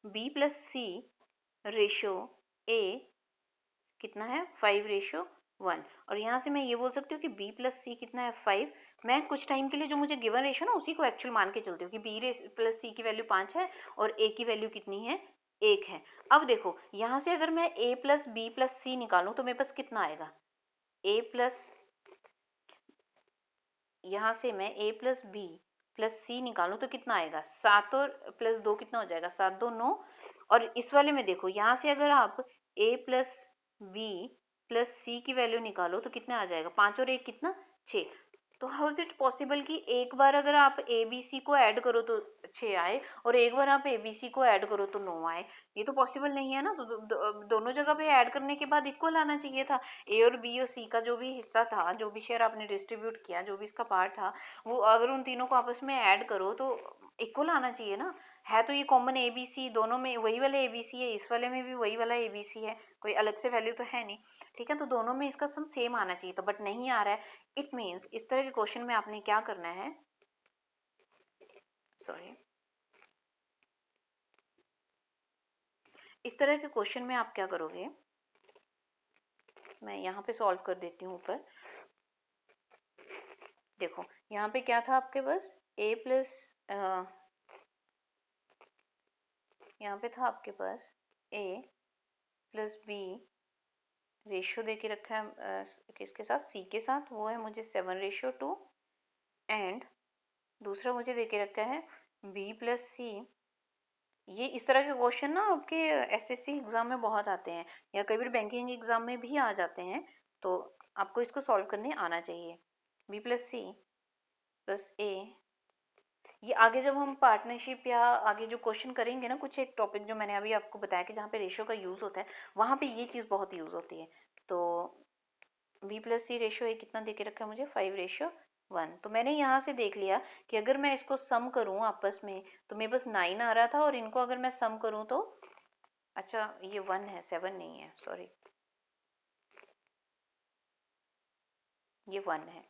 B plus C ratio A कितना है, 5/2 1। और यहाँ से मैं ये बोल सकती हूँ कि b प्लस सी कितना है 5। मैं कुछ टाइम के लिए जो मुझे गिवन रेशो ना उसी को एक्चुअल मान के चलती हूँ कि b प्लस सी की वैल्यू 5 है और a की वैल्यू कितनी है 1 है। अब देखो यहाँ से अगर मैं a प्लस बी प्लस सी निकालूं तो मेरे पास कितना आएगा, a प्लस, यहाँ से मैं a प्लस बी प्लस सी निकालूं तो कितना आएगा 7 और प्लस 2 कितना हो जाएगा 7 2 9। और इस वाले में देखो यहाँ से अगर आप a प्लस बी प्लस सी की वैल्यू निकालो तो कितना आ जाएगा 5 और 1 कितना 6। तो हाउ इज इट पॉसिबल कि एक बार अगर आप ए बी सी को ऐड करो तो 6 आए और एक बार आप ए बी सी को ऐड करो तो 9 आए। ये तो पॉसिबल नहीं है ना। तो दोनों जगह पे ऐड करने के बाद इक्वल आना चाहिए था। ए और बी और सी का जो भी हिस्सा था, जो भी शेयर आपने डिस्ट्रीब्यूट किया, जो भी इसका पार्ट था, वो अगर उन तीनों को आपस में ऐड करो तो इक्वल आना चाहिए ना। है तो ये कॉमन ए बी सी, दोनों में वही वाला ए बी सी है, इस वाले में भी वही वाला ए बी सी है, कोई अलग से वैल्यू तो है नहीं। ठीक है, तो दोनों में इसका सम सेम आना चाहिए था, बट नहीं आ रहा है। इट मीन्स इस तरह के क्वेश्चन में आपने क्या करना है, सॉरी, इस तरह के क्वेश्चन में आप क्या करोगे, मैं यहाँ पे सॉल्व कर देती हूँ ऊपर। देखो यहाँ पे क्या था आपके पास, a प्लस, यहाँ पे था आपके पास a प्लस बी रेशियो दे के रखा है किसके साथ, c के साथ, वो है मुझे 7:2। एंड दूसरा मुझे दे के रखा है b प्लस सी। ये इस तरह के क्वेश्चन ना आपके एसएससी एग्जाम में बहुत आते हैं, या कई बार बैंकिंग एग्जाम में भी आ जाते हैं। तो आपको इसको सॉल्व करने आना चाहिए। b प्लस सी प्लस ए, ये आगे जब हम पार्टनरशिप या आगे जो क्वेश्चन करेंगे ना, कुछ एक टॉपिक जो मैंने अभी आपको बताया कि जहाँ पे रेशियो का यूज़ होता है, वहाँ पे ये चीज़ बहुत यूज़ होती है। तो b plus C ratio A कितना दे के रखा है मुझे 5:1। तो मैंने यहाँ से देख लिया कि अगर मैं इसको सम करूँ आपस में तो मेरे पास 9 आ रहा था, और इनको अगर मैं सम करूँ तो, अच्छा ये 1 है 7 नहीं है, सॉरी, ये 1 है,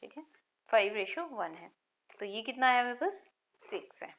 ठीक है, 5:1 है। तो ये कितना आया मेरे पास 6 है।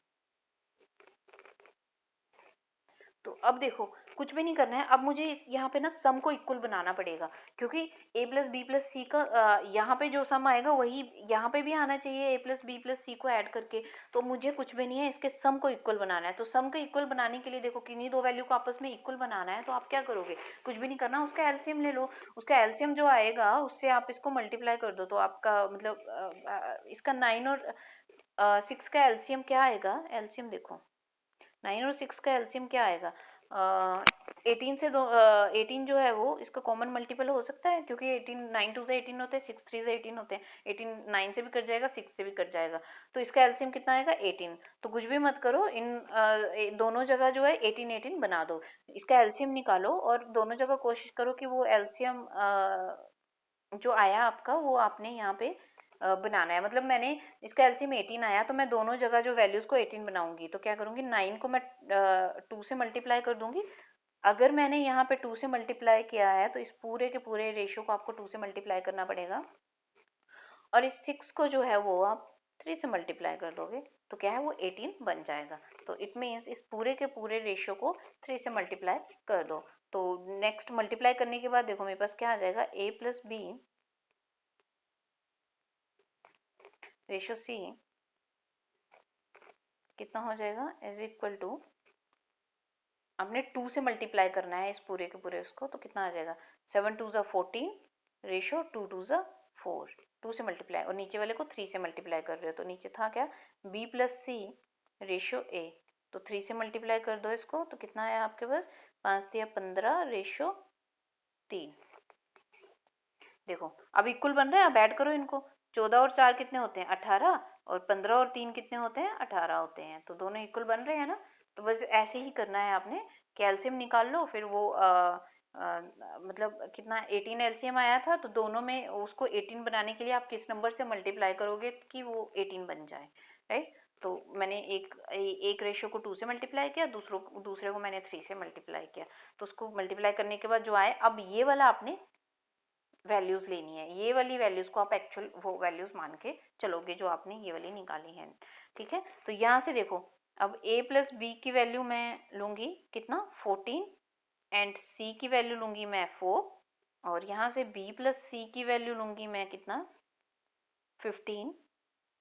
तो अब देखो कुछ भी नहीं करना है, अब मुझे इस यहाँ पे ना सम को इक्वल बनाना पड़ेगा, क्योंकि a प्लस बी प्लस सी का यहाँ पे जो सम आएगा वही यहाँ पे भी आना चाहिए, a प्लस बी प्लस सी को ऐड करके। तो मुझे कुछ भी नहीं है, इसके सम को इक्वल बनाना है। तो सम को इक्वल बनाने के लिए देखो किन्हीं दो वैल्यू को आपस में इक्वल बनाना है, तो आप क्या करोगे, कुछ भी नहीं करना, उसका एलसीएम ले लो। उसका एलसीएम जो आएगा उससे आप इसको मल्टीप्लाई कर दो, तो आपका मतलब इसका 9 और 6 का एलसीएम क्या आएगा, एलसीएम देखो 9 और 6 का एलसीएम क्या आएगा, 18 से दो 18 जो है वो इसका कॉमन मल्टीपल हो सकता है, क्योंकि 18 9 2 से 18 होते हैं, 6 3 से 18 होते हैं, 18 9 से भी कट जाएगा, 6 से भी कट जाएगा। तो इसका एलसीएम कितना आएगा 18। तो कुछ भी मत करो, इन दोनों जगह जो है 18 18 बना दो, इसका एलसीएम निकालो, और दोनों जगह कोशिश करो कि वो एलसीएम जो आया आपका वो आपने यहाँ पे बनाना है। मतलब मैंने इसका एलसीएम 18 आया, तो मैं दोनों जगह जो वैल्यूज को 18 बनाऊंगी, तो क्या करूंगी 9 को मैं 2 से मल्टीप्लाई कर दूंगी। अगर मैंने यहाँ पे 2 से मल्टीप्लाई किया है तो इस पूरे के पूरे रेशियो को आपको 2 से मल्टीप्लाई करना पड़ेगा, और इस 6 को जो है वो आप 3 से मल्टीप्लाई कर दोगे, तो क्या है वो 18 बन जाएगा। तो इट मीन्स इस पूरे के पूरे रेशियो को 3 से मल्टीप्लाई कर दो। तो नेक्स्ट मल्टीप्लाई करने के बाद देखो मेरे पास क्या आ जाएगा, a plus B ratio C कितना हो जाएगा इज इक्वल टू, आपने 2 से मल्टीप्लाई करना है इस पूरे के पूरे उसको, तो कितना आ जाएगा 7 2 ज़ा 14 रेशियो 2 2 ज़ा 4, 2 से मल्टीप्लाई, और नीचे वाले को 3 से मल्टीप्लाई कर रहे हो, तो नीचे था क्या b plus C ratio a, तो 3 से मल्टीप्लाई कर दो इसको, तो कितना आया आपके पास 5 दिया 15 रेशियो 3। देखो अब इक्वल बन रहे हैं, अब ऐड करो इनको, 14 और 4 कितने होते हैं 18, और 15 और 3 कितने होते हैं 18 होते हैं, तो दोनों इक्वल बन रहे हैं ना। तो बस ऐसे ही करना है आपने, कैल्शियम निकाल लो, फिर वो मतलब कितना 18 एलसीएम आया था, तो दोनों में उसको 18 बनाने के लिए आप किस नंबर से मल्टीप्लाई करोगे कि वो 18 बन जाए, राइट। तो मैंने एक रेशियो को 2 से मल्टीप्लाई किया, दूसरे को मैंने 3 से मल्टीप्लाई किया, तो उसको मल्टीप्लाई करने के बाद जो आए, अब ये वाला आपने वैल्यूज लेनी है, ये वाली वैल्यूज को आप एक्चुअल वो वैल्यूज मान के चलोगे जो आपने ये वाली निकाली है, ठीक है। तो यहाँ से देखो अब a प्लस बी की वैल्यू मैं लूँगी कितना 14, एंड c की वैल्यू लूँगी मैं 4, और यहाँ से b प्लस सी की वैल्यू लूँगी मैं कितना 15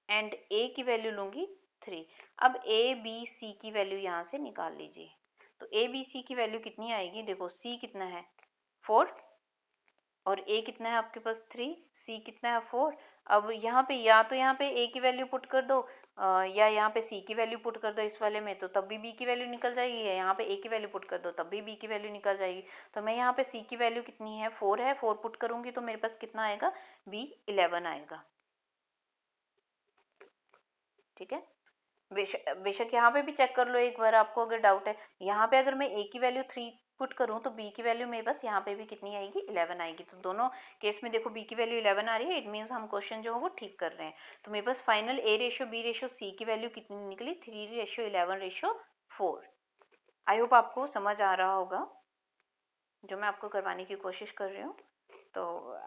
एंड a की वैल्यू लूँगी 3। अब a b c की वैल्यू यहाँ से निकाल लीजिए। तो a b c की वैल्यू कितनी आएगी, देखो c कितना है 4 और a कितना है आपके पास 3, c कितना है 4। अब यहाँ पे या तो यहाँ पे a की वैल्यू पुट कर दो या यहाँ पे c की वैल्यू पुट कर दो इस वाले में, तो तब भी b की वैल्यू निकल जाएगी, या यहाँ पे a की वैल्यू पुट कर दो तब भी b की वैल्यू निकल जाएगी। तो मैं यहाँ पे c की वैल्यू कितनी है 4 है, 4 पुट करूँगी तो मेरे पास कितना आएगा b 11 आएगा। ठीक है, बेशक यहाँ पे भी चेक कर लो एक बार, आपको अगर डाउट है। यहाँ पे अगर मैं a की वैल्यू 3 पुट करूँ तो b की वैल्यू मेरे पास यहाँ पे भी कितनी आएगी 11 आएगी। तो दोनों केस में देखो b की वैल्यू 11 आ रही है, इट मीन्स हम क्वेश्चन जो है वो ठीक कर रहे हैं। तो मेरे पास final a ratio b ratio c की वैल्यू कितनी निकली 3:11:4। आई होप आपको समझ आ रहा होगा जो मैं आपको करवाने की कोशिश कर रही हूँ। तो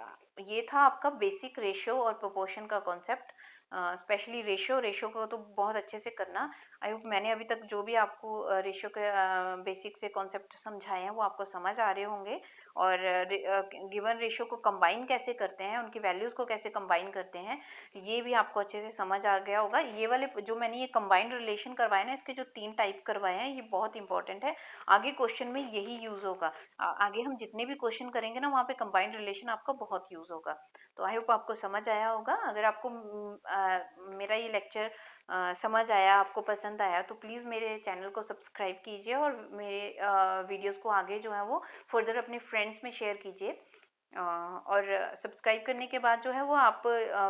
ये था आपका बेसिक रेशो और प्रोपोर्शन का कॉन्सेप्ट। स्पेशली रेशो को तो बहुत अच्छे से करना। आई होप मैंने अभी तक जो भी आपको रेशो के बेसिक से कॉन्सेप्ट समझाए हैं वो आपको समझ आ रहे होंगे। और गिवन रेशो को कंबाइन कैसे करते हैं, उनकी वैल्यूज़ को कैसे कंबाइन करते हैं, ये भी आपको अच्छे से समझ आ गया होगा। ये वाले जो मैंने ये कंबाइंड रिलेशन करवाए ना, इसके जो 3 टाइप करवाए हैं ये बहुत इंपॉर्टेंट है, आगे क्वेश्चन में यही यूज़ होगा। आगे हम जितने भी क्वेश्चन करेंगे ना वहाँ पे कंबाइंड रिलेशन आपका बहुत यूज़ होगा। तो आई होप आपको समझ आया होगा। अगर आपको मेरा ये लेक्चर समझ आया, आपको पसंद आया, तो प्लीज़ मेरे चैनल को सब्सक्राइब कीजिए और मेरे वीडियोस को आगे जो है वो फर्दर अपने फ्रेंड्स में शेयर कीजिए। और सब्सक्राइब करने के बाद जो है वो आप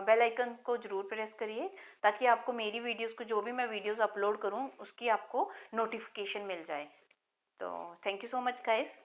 बेल आइकन को ज़रूर प्रेस करिए, ताकि आपको मेरी वीडियोस को, जो भी मैं वीडियोस अपलोड करूँ उसकी आपको नोटिफिकेशन मिल जाए। तो thank you so much guys.